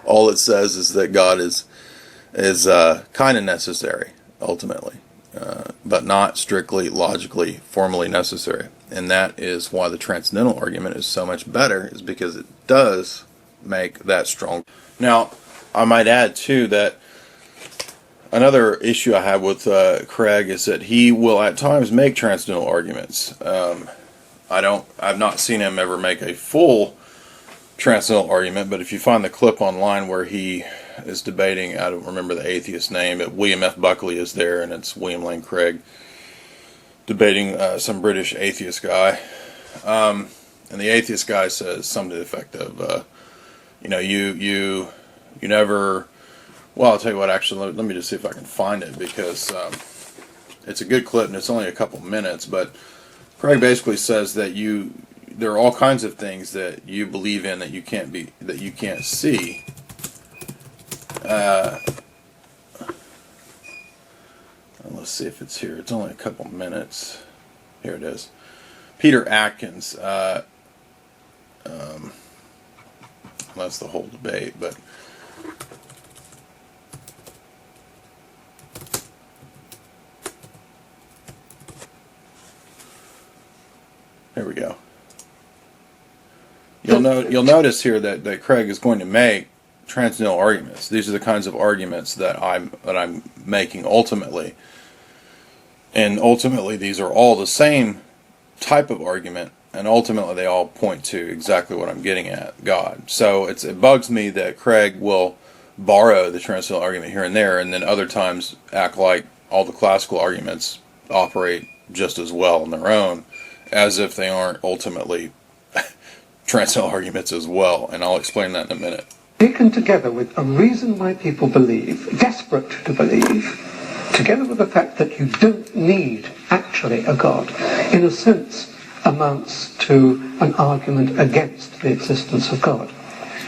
All it says is that God is kind of necessary, ultimately, but not strictly, logically, formally necessary. And that is why the transcendental argument is so much better, is because it does make that strong. Now, I might add, too, that another issue I have with Craig is that he will at times make transcendental arguments. I've not seen him ever make a full transcendental argument, but if you find the clip online where he is debating, I don't remember the atheist name, but William F. Buckley is there, and it's William Lane Craig debating some British atheist guy. And the atheist guy says something to the effect of, you never... Well, I'll tell you what, actually, let me just see if I can find it, because it's a good clip and it's only a couple minutes, but Craig basically says that there are all kinds of things that you believe in that you can't see. Let's see if it's here. It's only a couple minutes. Here it is. Peter Atkins. That's the whole debate, but here we go. You'll notice here that Craig is going to make transcendental arguments. These are the kinds of arguments that I'm making ultimately. And ultimately these are all the same type of argument, and ultimately they all point to exactly what I'm getting at, God. So it bugs me that Craig will borrow the transcendental argument here and there, and then other times act like all the classical arguments operate just as well on their own, as if they aren't ultimately transcendental arguments as well, and I'll explain that in a minute. Taken together with a reason why people believe, desperate to believe, together with the fact that you don't need actually a God, in a sense amounts to an argument against the existence of God.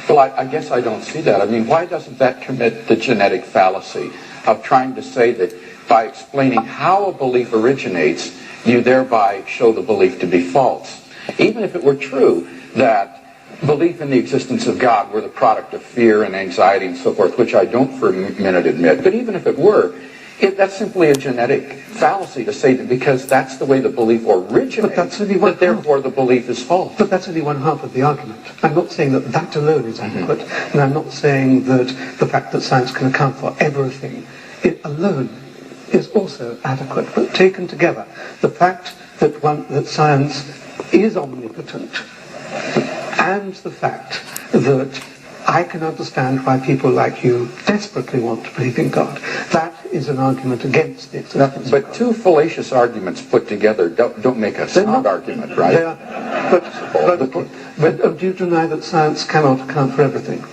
Well, I guess I don't see that. I mean, why doesn't that commit the genetic fallacy of trying to say that by explaining how a belief originates, you thereby show the belief to be false? Even if it were true that belief in the existence of God were the product of fear and anxiety and so forth, which I don't for a minute admit, but even if it were, that's simply a genetic fallacy to say that because that's the way the belief originates, that therefore the belief is false. But that's only one half of the argument. I'm not saying that that alone is adequate, and I'm not saying that the fact that science can account for everything, it alone is also adequate. But taken together, the fact that science is omnipotent, and the fact that I can understand why people like you desperately want to believe in God, that is an argument against the existence of But God. two fallacious arguments put together don't make a sound argument, right? But do you deny that science cannot account for everything?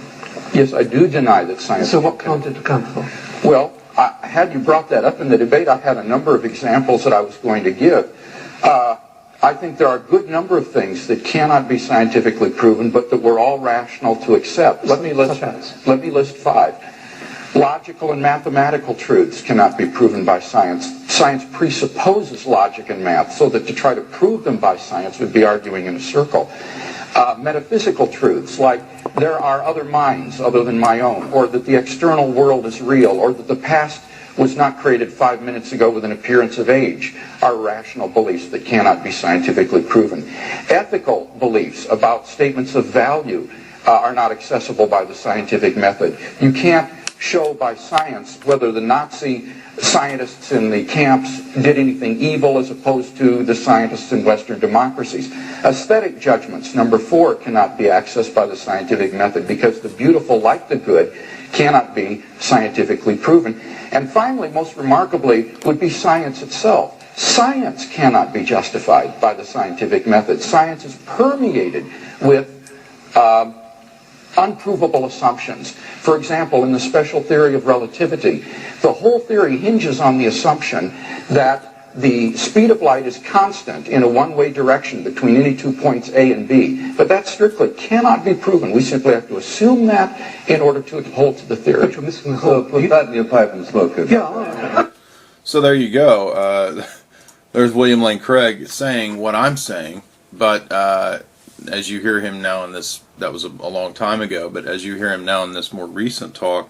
Yes, I do deny that science... So what can't it account for? Well, had you brought that up in the debate, I had a number of examples that I was going to give. I think there are a good number of things that cannot be scientifically proven, but that we're all rational to accept. Let me list 5. Logical and mathematical truths cannot be proven by science. Science presupposes logic and math, so that to try to prove them by science would be arguing in a circle. Metaphysical truths, like there are other minds other than my own, or that the external world is real, or that the past was not created 5 minutes ago with an appearance of age, are rational beliefs that cannot be scientifically proven. Ethical beliefs about statements of value are not accessible by the scientific method. You can't show by science whether the Nazi scientists in the camps did anything evil as opposed to the scientists in Western democracies. Aesthetic judgments, number 4, cannot be accessed by the scientific method because the beautiful, like the good, cannot be scientifically proven. And finally, most remarkably, would be science itself. Science cannot be justified by the scientific method. Science is permeated with unprovable assumptions. For example, in the special theory of relativity, the whole theory hinges on the assumption that the speed of light is constant in a one-way direction between any 2 points A and B. But that strictly cannot be proven. We simply have to assume that in order to hold to the theory. So put that in your pipe and smoke it. Yeah. So there you go. There's William Lane Craig saying what I'm saying, but as you hear him now in this, that was a long time ago, but as you hear him now in this more recent talk,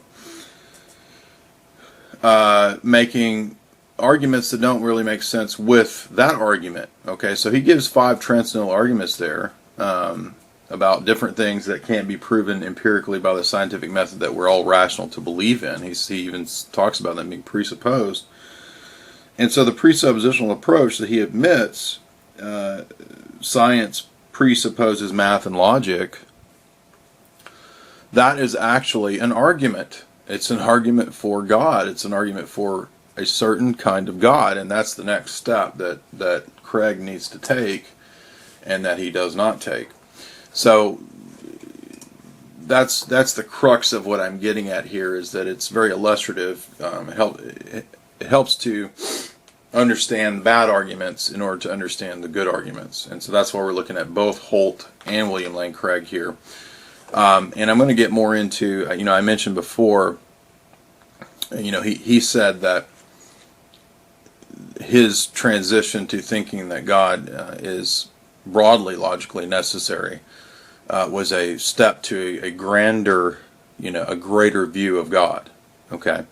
making arguments that don't really make sense with that argument. Okay, so he gives 5 transcendental arguments there about different things that can't be proven empirically by the scientific method that we're all rational to believe in. He even talks about them being presupposed. And so the presuppositional approach that he admits, science presupposes math and logic, that is actually an argument. It's an argument for God. It's an argument for a certain kind of God, and that's the next step that Craig needs to take and that he does not take. So that's the crux of what I'm getting at here, is that it's very illustrative. It helps to understand bad arguments in order to understand the good arguments. And so that's why we're looking at both Holt and William Lane Craig here. And I'm going to get more into, I mentioned before, he said that his transition to thinking that God is broadly logically necessary was a step to a grander, a greater view of God. Okay?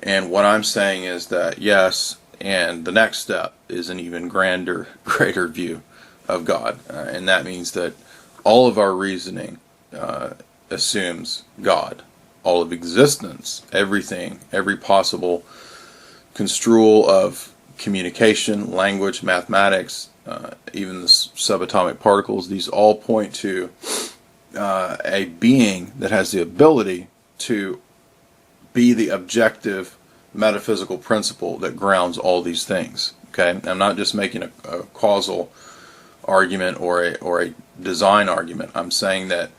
And what I'm saying is that, yes, and the next step is an even grander, greater view of God. And that means that all of our reasoning assumes God. All of existence, everything, every possible construal of communication, language, mathematics, even the subatomic particles, these all point to a being that has the ability to be the objective metaphysical principle that grounds all these things. Okay, I'm not just making a causal argument or a design argument. I'm saying that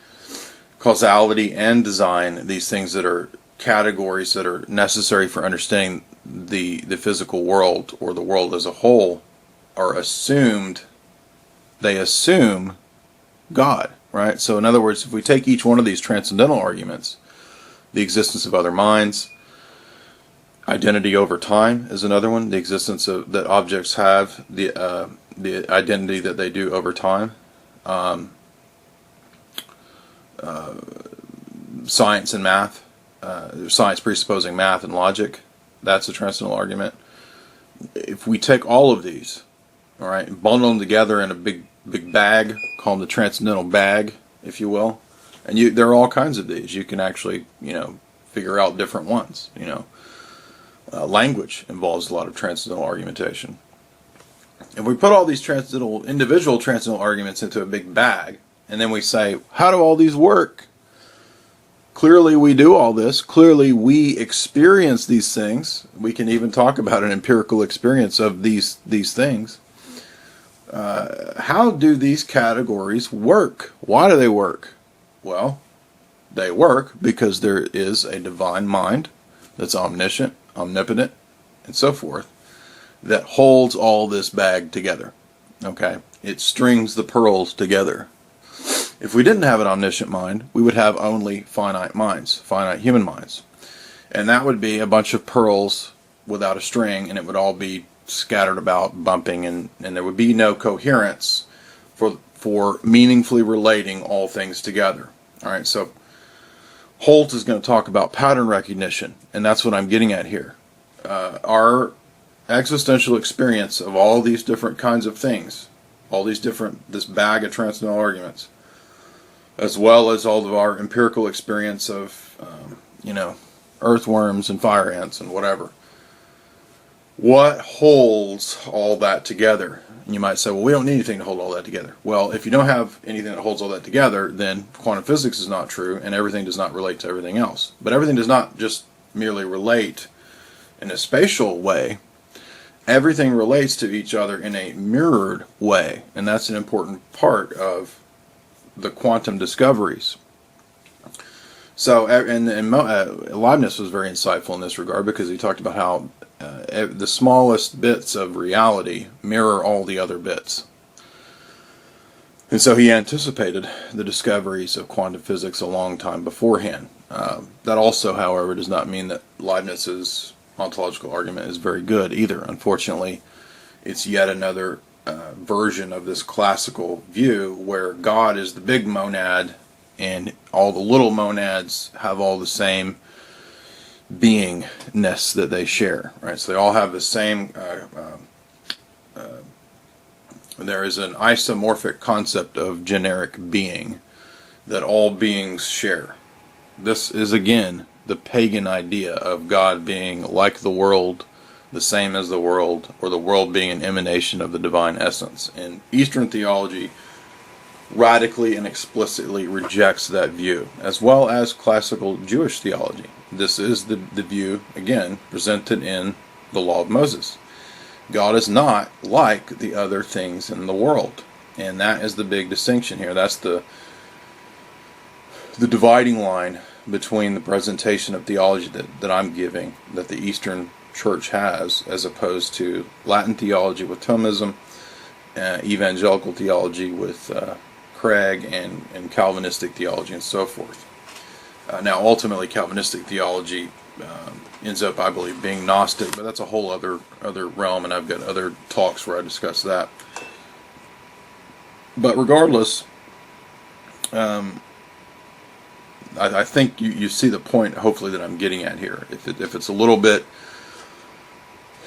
causality and design, these things that are categories that are necessary for understanding the physical world or the world as a whole, are assumed. They assume God, right? So in other words, if we take each one of these transcendental arguments, the existence of other minds, identity over time is another one, the existence of that objects have, the identity that they do over time, science and math, science presupposing math and logic, that's a transcendental argument. If we take all of these, all right, and bundle them together in a big bag, call them the transcendental bag, if you will, and there are all kinds of these. You can actually, figure out different ones. Language involves a lot of transcendental argumentation. If we put all these individual transcendental arguments into a big bag, and then we say, how do all these work? Clearly we do all this. Clearly we experience these things. We can even talk about an empirical experience of these things. How do these categories work? Why do they work? Well, they work because there is a divine mind that's omniscient, omnipotent, and so forth, that holds all this bag together. Okay? It strings the pearls together. If we didn't have an omniscient mind, we would have only finite minds, finite human minds. And that would be a bunch of pearls without a string, and it would all be scattered about, bumping, and there would be no coherence for meaningfully relating all things together. All right, so Holt is going to talk about pattern recognition, and that's what I'm getting at here. Our existential experience of all these different kinds of things, this bag of transcendental arguments, as well as all of our empirical experience of, earthworms and fire ants and whatever. What holds all that together? And you might say, well, we don't need anything to hold all that together. Well, if you don't have anything that holds all that together, then quantum physics is not true, and everything does not relate to everything else. But everything does not just merely relate in a spatial way. Everything relates to each other in a mirrored way, and that's an important part of the quantum discoveries. So, and Leibniz was very insightful in this regard, because he talked about how the smallest bits of reality mirror all the other bits. And so he anticipated the discoveries of quantum physics a long time beforehand. That also, however, does not mean that Leibniz's ontological argument is very good either. Unfortunately, it's yet another version of this classical view where God is the big monad and all the little monads have all the same beingness that they share, right? So they all have the same, there is an isomorphic concept of generic being that all beings share. This is, again, the pagan idea of God being like the world, the same as the world, or the world being an emanation of the divine essence. And Eastern theology radically and explicitly rejects that view, as well as classical Jewish theology. This is the view, again, presented in the Law of Moses. God is not like the other things in the world. And that is the big distinction here. That's the dividing line between the presentation of theology that I'm giving, that the Eastern Church has, as opposed to Latin theology with Thomism, evangelical theology with Craig, and Calvinistic theology, and so forth. Now, ultimately, Calvinistic theology ends up, I believe, being Gnostic, but that's a whole other realm, and I've got other talks where I discuss that. But regardless, I think you see the point, hopefully, that I'm getting at here. If it's a little bit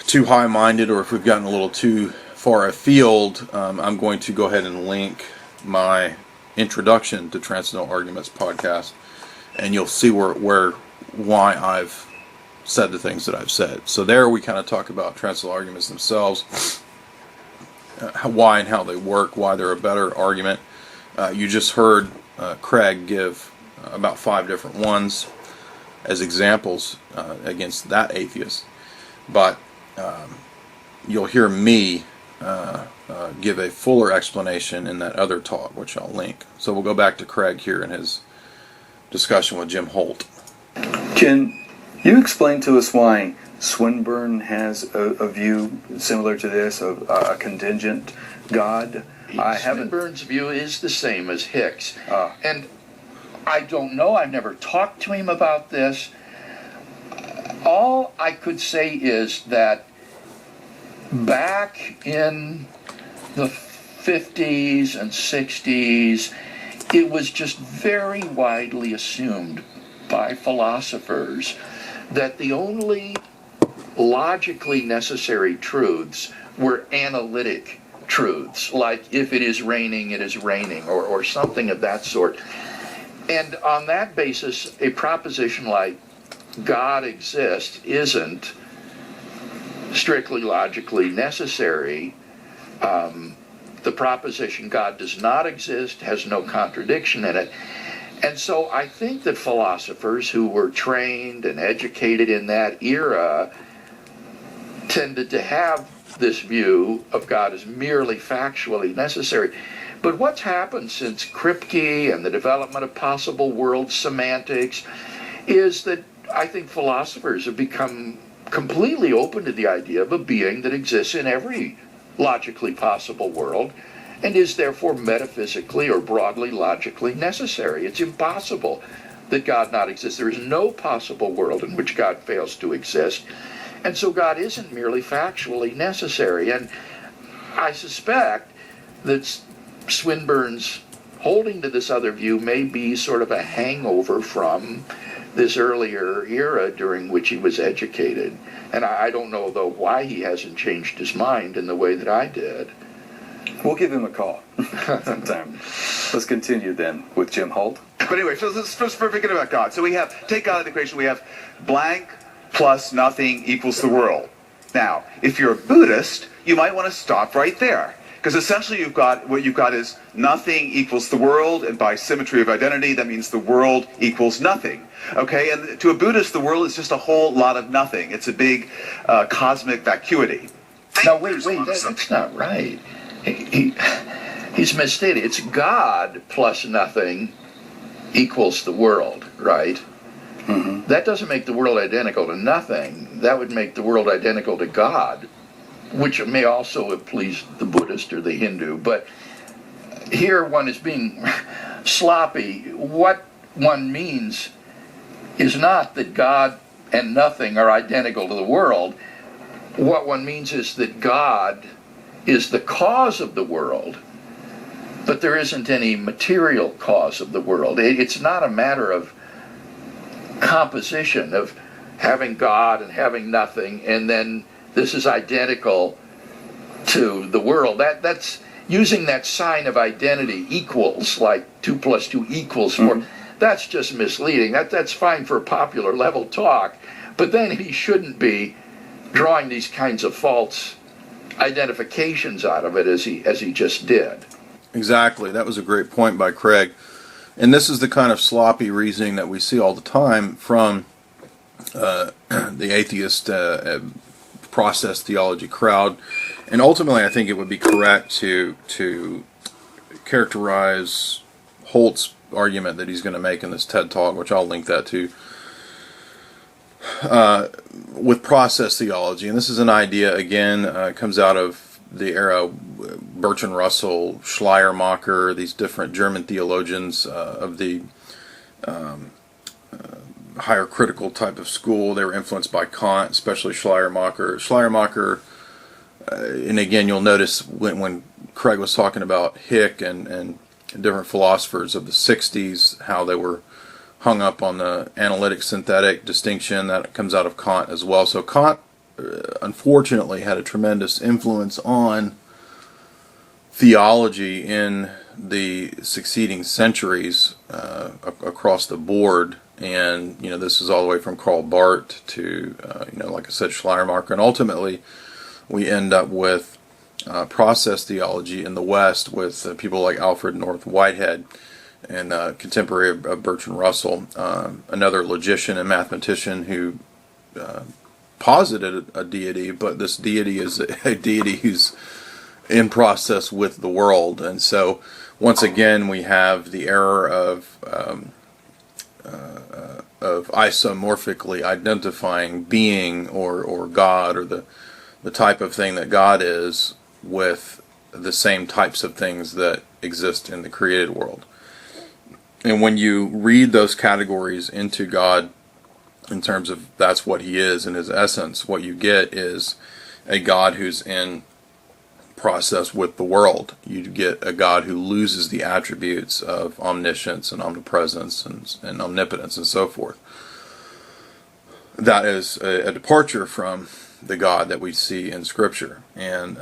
too high-minded, or if we've gotten a little too far afield, I'm going to go ahead and link my Introduction to Transcendental Arguments podcast, and you'll see why I've said the things that I've said. So there we kind of talk about Transcendental Arguments themselves, why and how they work, why they're a better argument. You just heard Craig give about 5 different ones as examples against that atheist, but you'll hear me give a fuller explanation in that other talk, which I'll link. So we'll go back to Craig here in his discussion with Jim Holt. Can you explain to us why Swinburne has a view similar to this, of a contingent God? Swinburne's view is the same as Hicks. And I don't know, I've never talked to him about this. All I could say is that back in the 50s and 60s, it was just very widely assumed by philosophers that the only logically necessary truths were analytic truths, like if it is raining, it is raining, or something of that sort. And on that basis, a proposition like God exists isn't strictly logically necessary. The proposition God does not exist has no contradiction in it. And so I think that philosophers who were trained and educated in that era tended to have this view of God as merely factually necessary. But what's happened since Kripke and the development of possible world semantics is that I think philosophers have become completely open to the idea of a being that exists in every logically possible world and is therefore metaphysically or broadly logically necessary. It's impossible that God not exist. There is no possible world in which God fails to exist. And so God isn't merely factually necessary. And I suspect that Swinburne's holding to this other view may be sort of a hangover from this earlier era during which he was educated. And I don't know, though, why he hasn't changed his mind in the way that I did. We'll give him a call sometime. Let's continue then with Jim Holt. But anyway, so let's first forget about God. So we have, take God out of the equation, we have blank plus nothing equals the world. Now, if you're a Buddhist, you might want to stop right there. Because essentially what you've got is nothing equals the world, and by symmetry of identity, that means the world equals nothing. Okay, and to a Buddhist, the world is just a whole lot of nothing. It's a big cosmic vacuity. Now, wait, that's not right. He's misstated. It's God plus nothing equals the world, right? Mm-hmm. That doesn't make the world identical to nothing. That would make the world identical to God, which may also have pleased the Buddhist or the Hindu. But here one is being sloppy. What one means is not that God and nothing are identical to the world. What one means is that God is the cause of the world, but there isn't any material cause of the world. It's not a matter of composition, of having God and having nothing, and then this is identical to the world. That's using that sign of identity, equals, like 2 + 2 = 4. Mm-hmm. That's just misleading. That's fine for popular level talk, but then he shouldn't be drawing these kinds of false identifications out of it as he just did. Exactly. That was a great point by Craig. And this is the kind of sloppy reasoning that we see all the time from the atheist process theology crowd. And ultimately, I think it would be correct to characterize Holt's argument that he's going to make in this TED Talk, which I'll link that to, with process theology. And this is an idea, again, comes out of the era, Bertrand Russell, Schleiermacher, these different German theologians of the higher critical type of school. They were influenced by Kant, especially Schleiermacher. Schleiermacher, and again, you'll notice when Craig was talking about Hick and different philosophers of the 60s, how they were hung up on the analytic-synthetic distinction that comes out of Kant as well. So Kant, unfortunately, had a tremendous influence on theology in the succeeding centuries across the board, and this is all the way from Karl Barth to like I said, Schleiermacher, and ultimately we end up with process theology in the West with people like Alfred North Whitehead and contemporary of Bertrand Russell, another logician and mathematician who posited a deity, but this deity is a deity who's in process with the world. And so once again we have the error of isomorphically identifying being or God, or the type of thing that God is, with the same types of things that exist in the created world. And when you read those categories into God in terms of that's what he is in his essence, what you get is a God who's in process with the world. You get a God who loses the attributes of omniscience and omnipresence and omnipotence and so forth. That is a departure from the God that we see in Scripture. And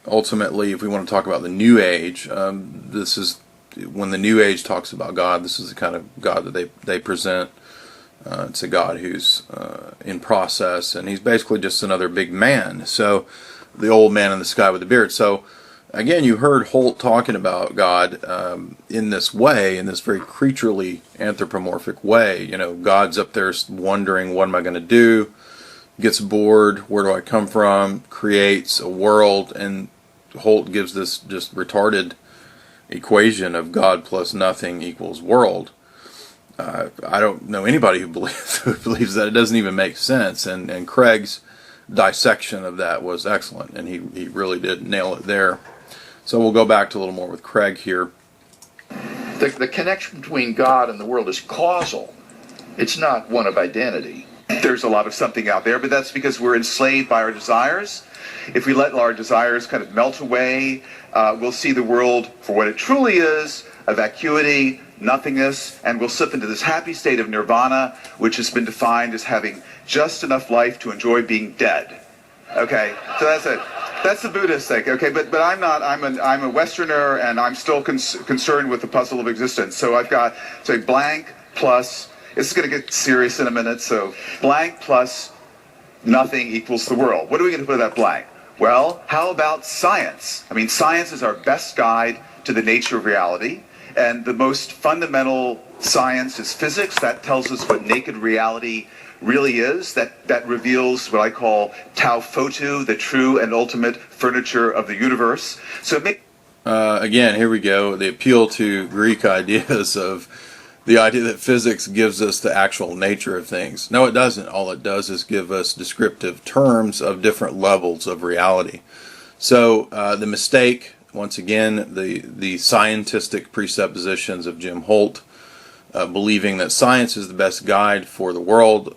ultimately, if we want to talk about the New Age, this is when the New Age talks about God, this is the kind of God that they present. It's a God who's in process, and he's basically just another big man. So the old man in the sky with the beard. So again, you heard Holt talking about God in this way, in this very creaturely anthropomorphic way. God's up there wondering, what am I going to do? Gets bored, where do I come from? Creates a world, and Holt gives this just retarded equation of God plus nothing equals world. I don't know anybody who believes that. It doesn't even make sense. And Craig's dissection of that was excellent, and he really did nail it there. So we'll go back to a little more with Craig here. The connection between God and the world is causal. It's not one of identity. There's a lot of something out there, but that's because we're enslaved by our desires. If we let our desires kind of melt away, we'll see the world for what it truly is, a vacuity, nothingness, and we'll slip into this happy state of nirvana, which has been defined as having just enough life to enjoy being dead. Okay, so that's it. That's the Buddhist thing. Okay, but I'm not. I'm a Westerner, and I'm still concerned with the puzzle of existence. So I've got blank plus. This is going to get serious in a minute. So blank plus nothing equals the world. What are we going to put in that blank? Well, how about science? I mean, science is our best guide to the nature of reality. And the most fundamental science is physics. That tells us what naked reality really is. That reveals what I call tau photu, the true and ultimate furniture of the universe. So again, here we go. The appeal to Greek ideas of the idea that physics gives us the actual nature of things. No, it doesn't. All it does is give us descriptive terms of different levels of reality. So the mistake, once again, the scientistic presuppositions of Jim Holt, believing that science is the best guide for the world.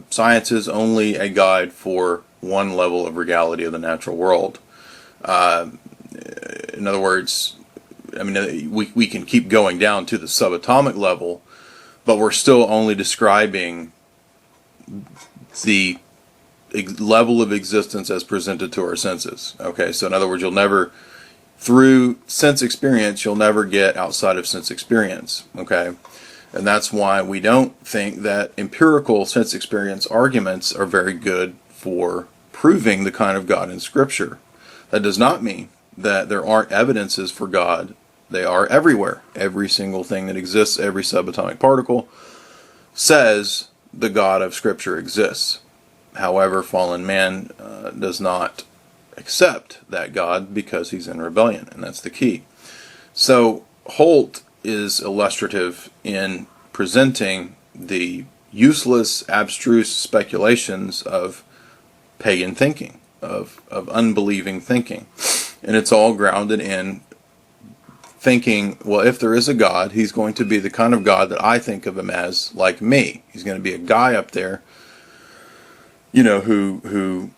Science is only a guide for one level of reality of the natural world. In other words, I mean, we can keep going down to the subatomic level, but we're still only describing the level of existence as presented to our senses. Okay, so in other words, you'll never, through sense experience, you'll never get outside of sense experience. Okay, and that's why we don't think that empirical sense experience arguments are very good for proving the kind of God in Scripture. That does not mean that there aren't evidences for God. They are everywhere. Every single thing that exists, every subatomic particle, says the God of Scripture exists. However, fallen man does not accept that God because he's in rebellion, and that's the key. So Holt is illustrative in presenting the useless, abstruse speculations of pagan thinking, of unbelieving thinking. And it's all grounded in thinking, well, if there is a God, he's going to be the kind of God that I think of him as, like me. He's going to be a guy up there, who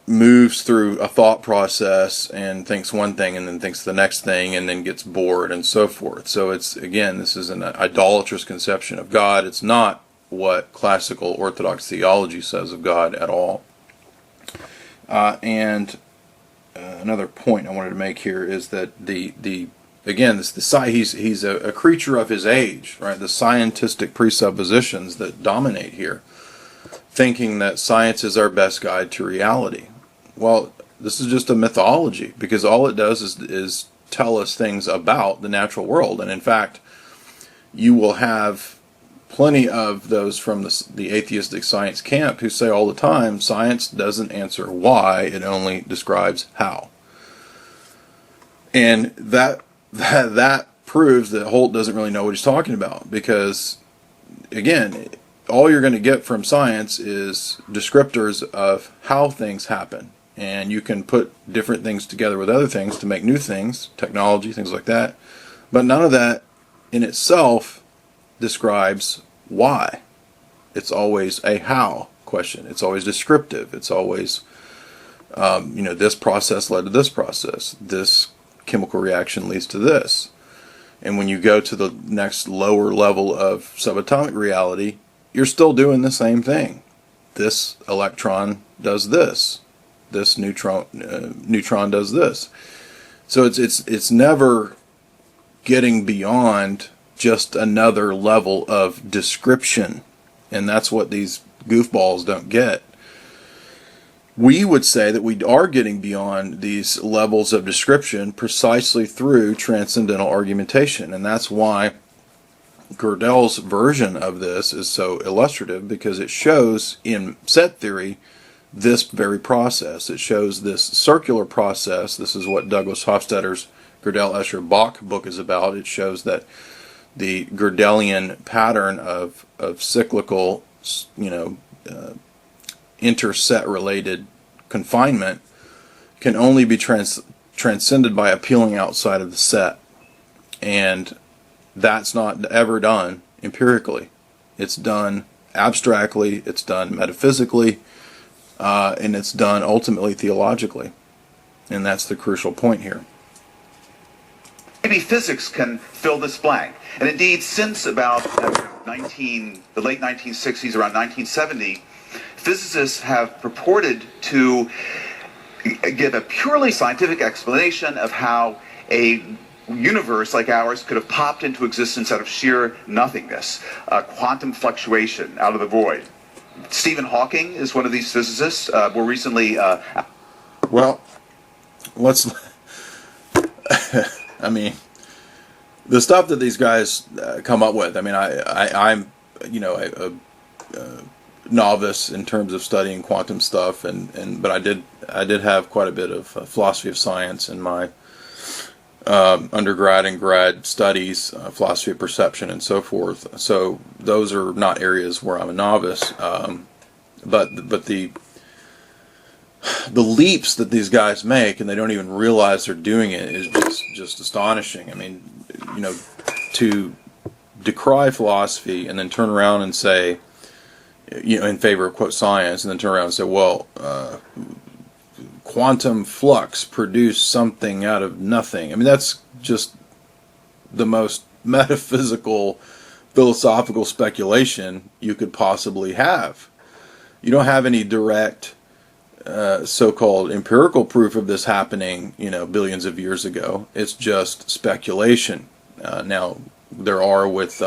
moves through a thought process and thinks one thing and then thinks the next thing and then gets bored and so forth. So it's, again, this is an idolatrous conception of God. It's not what classical Orthodox theology says of God at all. And another point I wanted to make here is that the again, he's a creature of his age, right? The scientific presuppositions that dominate here, thinking that science is our best guide to reality. Well, this is just a mythology, because all it does is tell us things about the natural world. And in fact, you will have plenty of those from the atheistic science camp who say all the time, science doesn't answer why, it only describes how. And that proves that Holt doesn't really know what he's talking about, because, again, all you're going to get from science is descriptors of how things happen. And you can put different things together with other things to make new things, technology, things like that. But none of that in itself describes why. It's always a how question. It's always descriptive. It's always, this process led to this process. This chemical reaction leads to this. And when you go to the next lower level of subatomic reality, you're still doing the same thing. This electron does this. This neutron does this. So it's never getting beyond just another level of description, and that's what these goofballs don't get. We would say that we are getting beyond these levels of description precisely through transcendental argumentation, and that's why Gödel's version of this is so illustrative, because it shows in set theory this very process. It shows this circular process. This is what Douglas Hofstadter's Gödel-Escher-Bach book is about. It shows that the Gödelian pattern of cyclical, interset-related confinement can only be transcended by appealing outside of the set. And that's not ever done empirically. It's done abstractly, it's done metaphysically, and it's done ultimately theologically. And that's the crucial point here. Maybe physics can fill this blank. And indeed, since about the late 1960s, around 1970, physicists have purported to give a purely scientific explanation of how a universe like ours could have popped into existence out of sheer nothingness, quantum fluctuation out of the void. Stephen Hawking is one of these physicists. More recently, well, let's. I mean, the stuff that these guys come up with. I mean, I'm a novice in terms of studying quantum stuff, but I did have quite a bit of philosophy of science in my undergrad and grad studies, philosophy of perception and so forth. So those are not areas where I'm a novice, but the leaps that these guys make, and they don't even realize they're doing it, is just astonishing. I mean, to decry philosophy and then turn around and say, in favor of quote science, and then turn around and say, well, quantum flux produced something out of nothing. I mean, that's just the most metaphysical, philosophical speculation you could possibly have. You don't have any direct so-called empirical proof of this happening, billions of years ago. It's just speculation. Now, there are with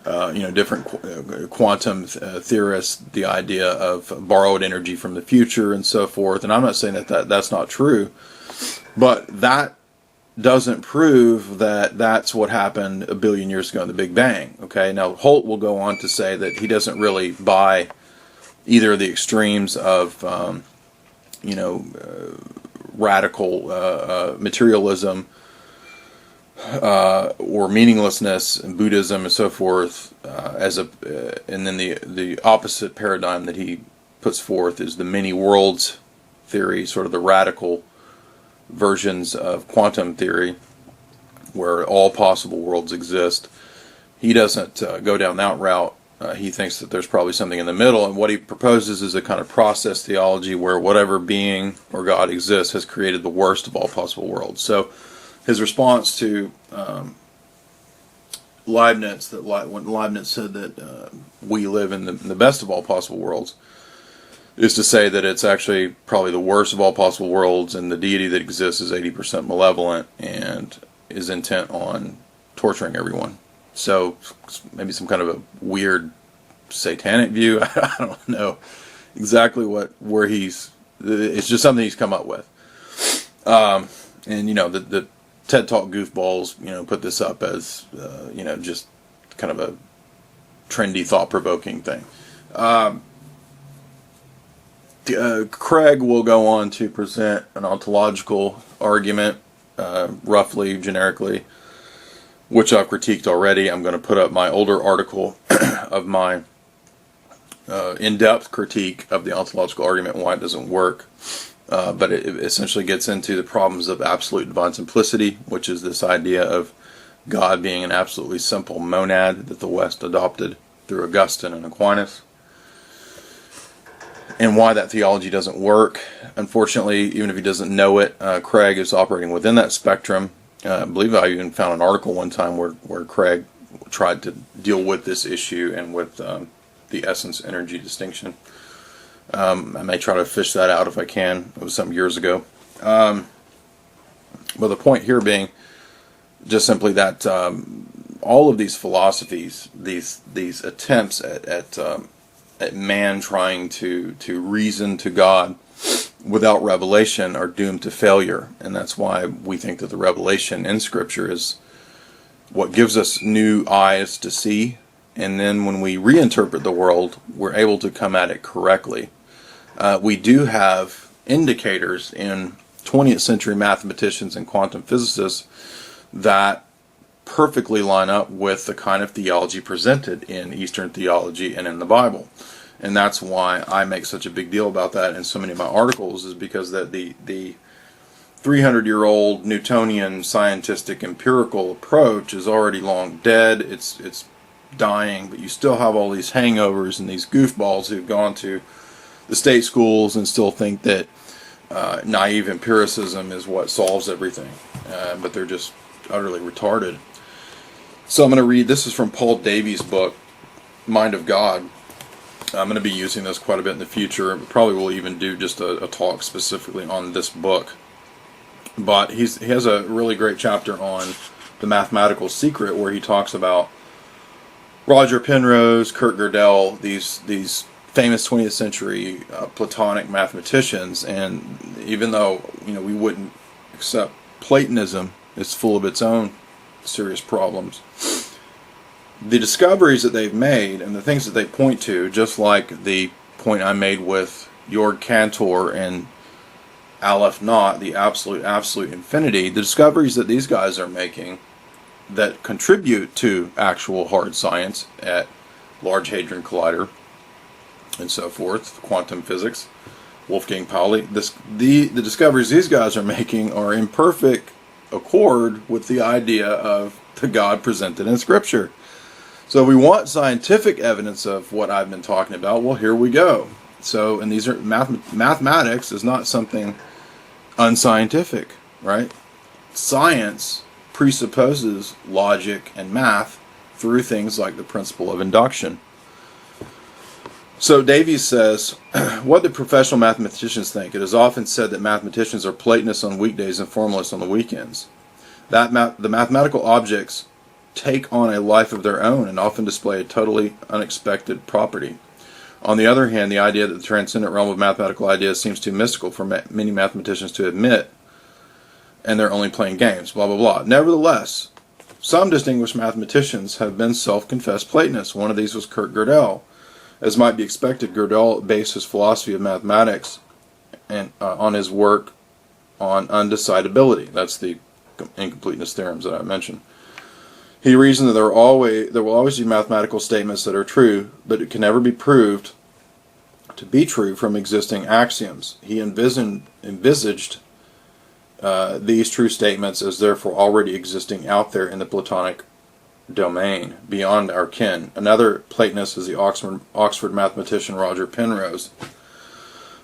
different quantum theorists the idea of borrowed energy from the future and so forth. And I'm not saying that's not true, but that doesn't prove that that's what happened a billion years ago in the Big Bang. Okay. Now Holt will go on to say that he doesn't really buy either of the extremes of radical materialism or meaninglessness in Buddhism and so forth, and then the opposite paradigm that he puts forth is the many worlds theory, sort of the radical versions of quantum theory, where all possible worlds exist. He doesn't go down that route. He thinks that there's probably something in the middle, and what he proposes is a kind of process theology where whatever being or God exists has created the worst of all possible worlds. So his response to Leibniz, when Leibniz said that we live in the best of all possible worlds, is to say that it's actually probably the worst of all possible worlds, and the deity that exists is 80% malevolent and is intent on torturing everyone. So maybe some kind of a weird satanic view. I don't know exactly where he's. It's just something he's come up with. And the TED Talk goofballs, put this up as just kind of a trendy, thought-provoking thing. Craig will go on to present an ontological argument, roughly, generically, which I've critiqued already. I'm going to put up my older article of my in-depth critique of the ontological argument and why it doesn't work. But it essentially gets into the problems of absolute divine simplicity, which is this idea of God being an absolutely simple monad that the West adopted through Augustine and Aquinas, and why that theology doesn't work. Unfortunately, even if he doesn't know it, Craig is operating within that spectrum. I believe I even found an article one time where Craig tried to deal with this issue and with the essence-energy distinction. I may try to fish that out if I can. It was some years ago. But the point here being just simply that all of these philosophies, these attempts at man trying to reason to God without revelation are doomed to failure. And that's why we think that the revelation in Scripture is what gives us new eyes to see. And then when we reinterpret the world, we're able to come at it correctly. We do have indicators in 20th century mathematicians and quantum physicists that perfectly line up with the kind of theology presented in Eastern theology and in the Bible. And that's why I make such a big deal about that in so many of my articles, is because that the 300-year-old Newtonian scientific empirical approach is already long dead. It's dying, but you still have all these hangovers and these goofballs who've gone to the state schools and still think that naive empiricism is what solves everything. But they're just utterly retarded. So I'm going to read, this is from Paul Davies' book, Mind of God. I'm going to be using this quite a bit in the future. Probably will even do just a talk specifically on this book. But he has a really great chapter on the mathematical secret, where he talks about Roger Penrose, Kurt Gödel, these famous 20th century Platonic mathematicians. And even though we wouldn't accept Platonism, it's full of its own serious problems. The discoveries that they've made and the things that they point to, just like the point I made with Jorg Cantor and Aleph Naught, the absolute infinity, the discoveries that these guys are making that contribute to actual hard science at Large Hadron Collider and so forth, quantum physics, Wolfgang Pauli, the discoveries these guys are making are in perfect accord with the idea of the God presented in Scripture. So we want scientific evidence of what I've been talking about. Well, here we go. So, and these are mathematics is not something unscientific, right? Science presupposes logic and math through things like the principle of induction. So Davies says, what do professional mathematicians think? It is often said that mathematicians are Platonists on weekdays and formalists on the weekends. The mathematical objects take on a life of their own and often display a totally unexpected property. On the other hand, the idea that the transcendent realm of mathematical ideas seems too mystical for many mathematicians to admit, and they're only playing games, blah, blah, blah. Nevertheless, some distinguished mathematicians have been self-confessed Platonists. One of these was Kurt Gödel. As might be expected, Gödel based his philosophy of mathematics and on his work on undecidability. That's the incompleteness theorems that I mentioned. He reasoned that there will always be mathematical statements that are true, but it can never be proved to be true from existing axioms. He envisaged these true statements as therefore already existing out there in the Platonic domain, beyond our ken. Another Platonist is the Oxford mathematician Roger Penrose.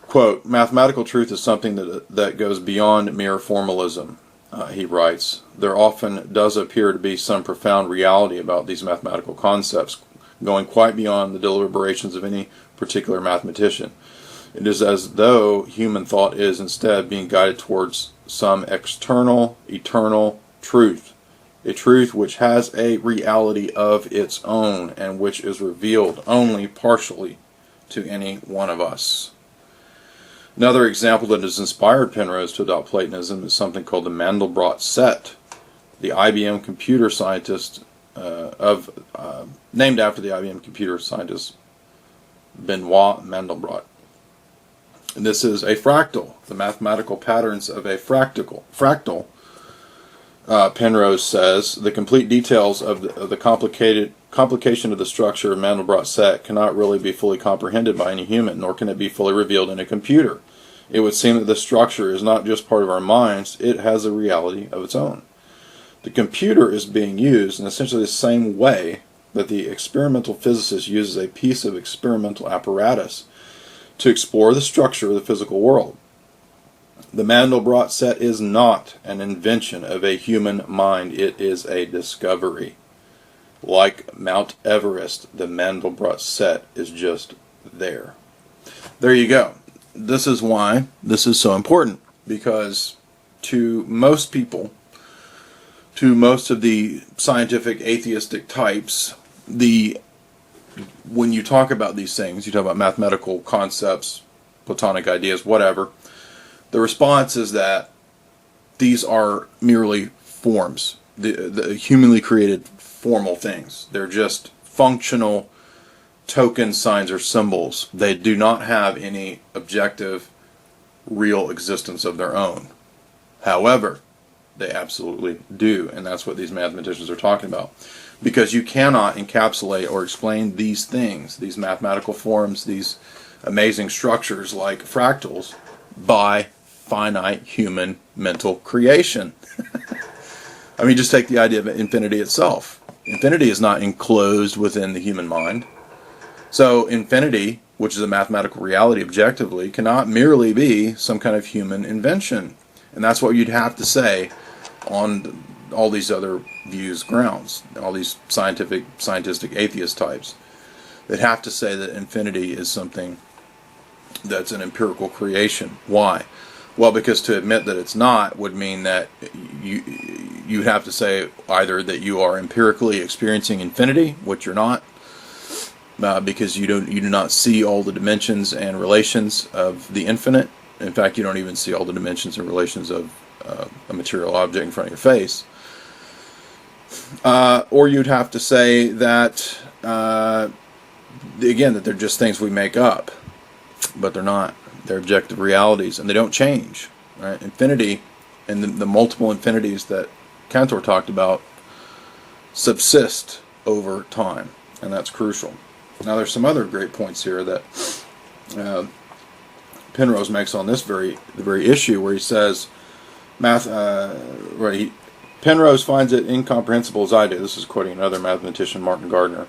Quote, mathematical truth is something that goes beyond mere formalism. He writes, there often does appear to be some profound reality about these mathematical concepts, going quite beyond the deliberations of any particular mathematician. It is as though human thought is instead being guided towards some external, eternal truth. A truth which has a reality of its own and which is revealed only partially to any one of us. Another example that has inspired Penrose to adopt Platonism is something called the Mandelbrot set. The IBM computer scientist named after the IBM computer scientist Benoit Mandelbrot. And this is a fractal, the mathematical patterns of a fractal. Penrose says the complete details of the complication of the structure of Mandelbrot set cannot really be fully comprehended by any human, nor can it be fully revealed in a computer. It would seem that the structure is not just part of our minds, it has a reality of its own. The computer is being used in essentially the same way that the experimental physicist uses a piece of experimental apparatus to explore the structure of the physical world. The Mandelbrot set is not an invention of a human mind, it is a discovery. Like Mount Everest, the Mandelbrot set is just there. There you go. This is why this is so important, because to most people, to most of the scientific atheistic types, when you talk about these things, you talk about mathematical concepts, Platonic ideas, whatever, the response is that these are merely forms, the humanly created formal things. They're just functional token signs or symbols. They do not have any objective, real existence of their own. However, they absolutely do, and that's what these mathematicians are talking about. Because you cannot encapsulate or explain these things, these mathematical forms, these amazing structures like fractals, by finite human mental creation. I mean, just take the idea of infinity itself. Infinity is not enclosed within the human mind. So infinity, which is a mathematical reality objectively, cannot merely be some kind of human invention. And that's what you'd have to say on all these other views grounds, all these scientific atheist types. They'd have to say that infinity is something that's an empirical creation. Why? Well, because to admit that it's not would mean that you'd have to say either that you are empirically experiencing infinity, which you're not, because you do not see all the dimensions and relations of the infinite. In fact, you don't even see all the dimensions and relations of a material object in front of your face. Or you'd have to say that, again, that they're just things we make up, but they're not. They're objective realities, and they don't change. Right? Infinity, and the multiple infinities that Cantor talked about, subsist over time, and that's crucial. Now, there's some other great points here that Penrose makes on this the very issue, where he says, Penrose finds it incomprehensible, as I do, this is quoting another mathematician, Martin Gardner,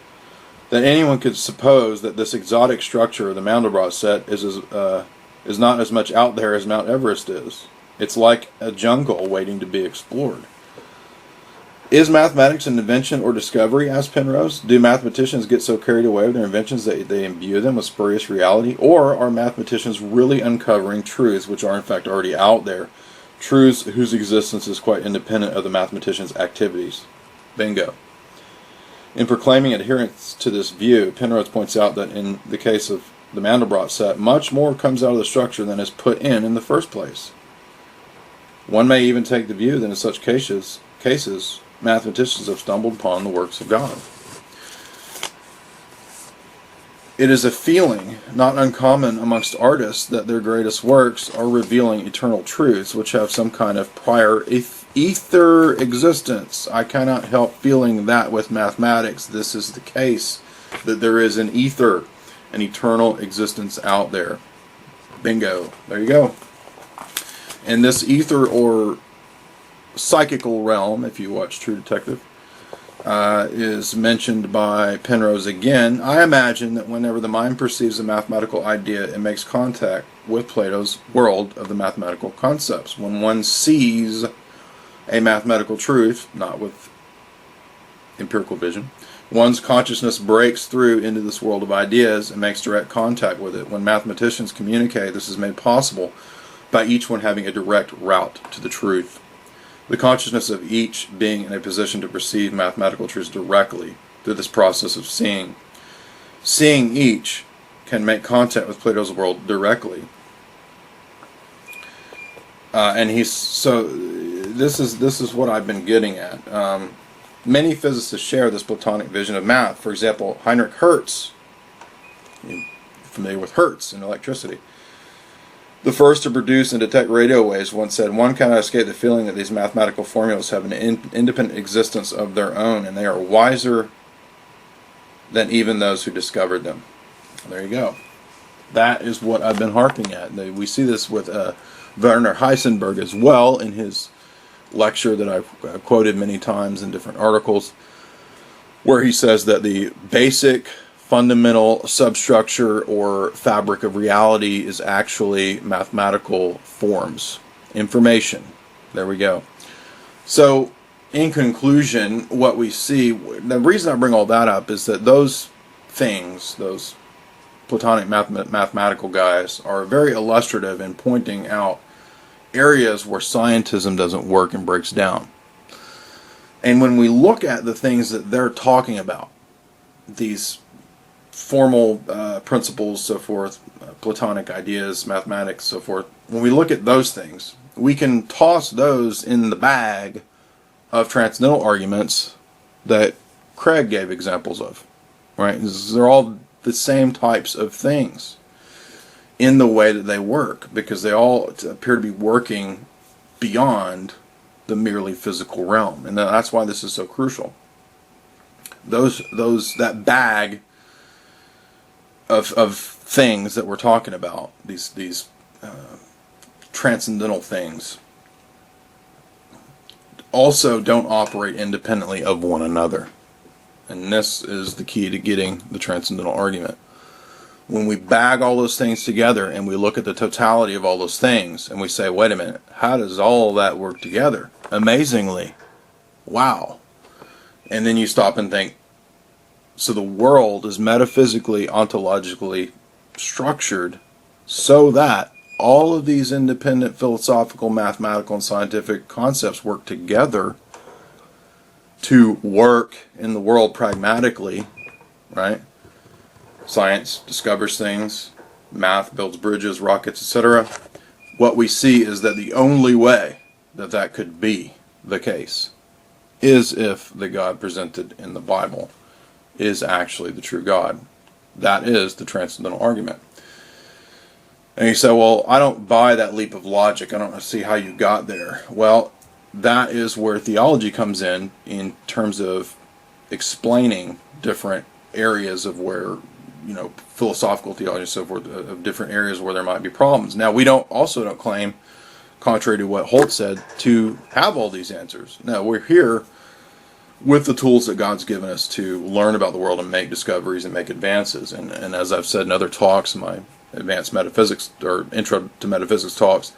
that anyone could suppose that this exotic structure of the Mandelbrot set is not as much out there as Mount Everest is. It's like a jungle waiting to be explored. Is mathematics an invention or discovery, asked Penrose? Do mathematicians get so carried away with their inventions that they imbue them with spurious reality? Or are mathematicians really uncovering truths which are in fact already out there? Truths whose existence is quite independent of the mathematician's activities. Bingo. In proclaiming adherence to this view, Penrose points out that in the case of the Mandelbrot set, much more comes out of the structure than is put in the first place. One may even take the view that in such cases, mathematicians have stumbled upon the works of God. It is a feeling not uncommon amongst artists that their greatest works are revealing eternal truths which have some kind of prior ether existence. I cannot help feeling that with mathematics this is the case, that there is an ether, an eternal existence out there. Bingo. There you go. And this ether or psychical realm, if you watch True Detective, is mentioned by Penrose again. I imagine that whenever the mind perceives a mathematical idea, it makes contact with Plato's world of the mathematical concepts. When one sees a mathematical truth, not with empirical vision. One's consciousness breaks through into this world of ideas and makes direct contact with it. When mathematicians communicate, this is made possible by each one having a direct route to the truth. The consciousness of each being in a position to perceive mathematical truths directly through this process of seeing. Seeing each can make contact with Plato's world directly. This is what I've been getting at. Many physicists share this Platonic vision of math. For example, Heinrich Hertz, you're familiar with Hertz and electricity, the first to produce and detect radio waves, once said, "One cannot escape the feeling that these mathematical formulas have an independent existence of their own, and they are wiser than even those who discovered them." There you go. That is what I've been harping at. We see this with Werner Heisenberg as well in his lecture that I've quoted many times in different articles, where he says that the basic fundamental substructure or fabric of reality is actually mathematical forms, information. There we go. So, in conclusion, what we see, the reason I bring all that up is that those things, those Platonic mathematical guys, are very illustrative in pointing out areas where scientism doesn't work and breaks down. And when we look at the things that they're talking about, these formal principles, so forth, Platonic ideas, mathematics, so forth, when we look at those things, we can toss those in the bag of transcendental arguments that Craig gave examples of, right? They're all the same types of things in the way that they work, because they all appear to be working beyond the merely physical realm, and that's why this is so crucial. That bag of things that we're talking about, these transcendental things, also don't operate independently of one another, and this is the key to getting the transcendental argument. When we bag all those things together and we look at the totality of all those things and we say, wait a minute, how does all that work together? Amazingly. Wow. And then you stop and think, so the world is metaphysically, ontologically structured so that all of these independent philosophical, mathematical, and scientific concepts work together to work in the world pragmatically, right? Science discovers things, math builds bridges, rockets, etc. What we see is that the only way that that could be the case is if the God presented in the Bible is actually the true God. That is the transcendental argument. And you say, well, I don't buy that leap of logic. I don't see how you got there. Well, that is where theology comes in terms of explaining different areas of where, philosophical theology and so forth, of different areas where there might be problems. Now, we also don't claim, contrary to what Holt said, to have all these answers. No, we're here with the tools that God's given us to learn about the world and make discoveries and make advances. And as I've said in other talks, in my advanced metaphysics or intro to metaphysics talks,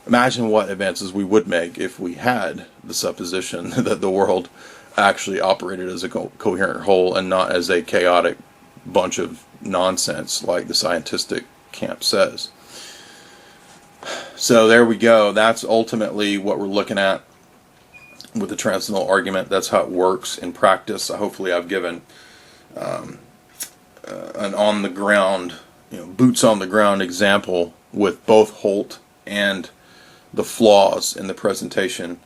imagine what advances we would make if we had the supposition that the world actually operated as a coherent whole and not as a chaotic bunch of nonsense like the scientific camp says. So there we go. That's ultimately what we're looking at with the transcendental argument. That's how it works in practice. Hopefully I've given an on-the-ground, boots-on-the-ground example with both Holt and the flaws in the presentation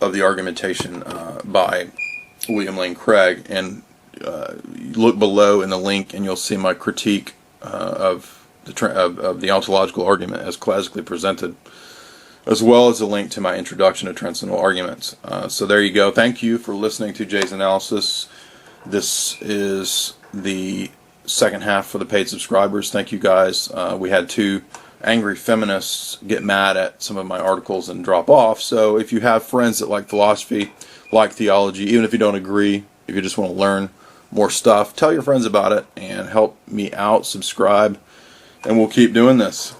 of the argumentation by William Lane Craig. And look below in the link and you'll see my critique of the ontological argument as classically presented, as well as a link to my introduction to transcendental arguments. So there you go. Thank you for listening to Jay's Analysis. This is the second half for the paid subscribers. Thank you guys. We had 2 angry feminists get mad at some of my articles and drop off. So if you have friends that like philosophy, like theology, even if you don't agree, if you just want to learn more stuff, tell your friends about it and help me out, subscribe, and we'll keep doing this.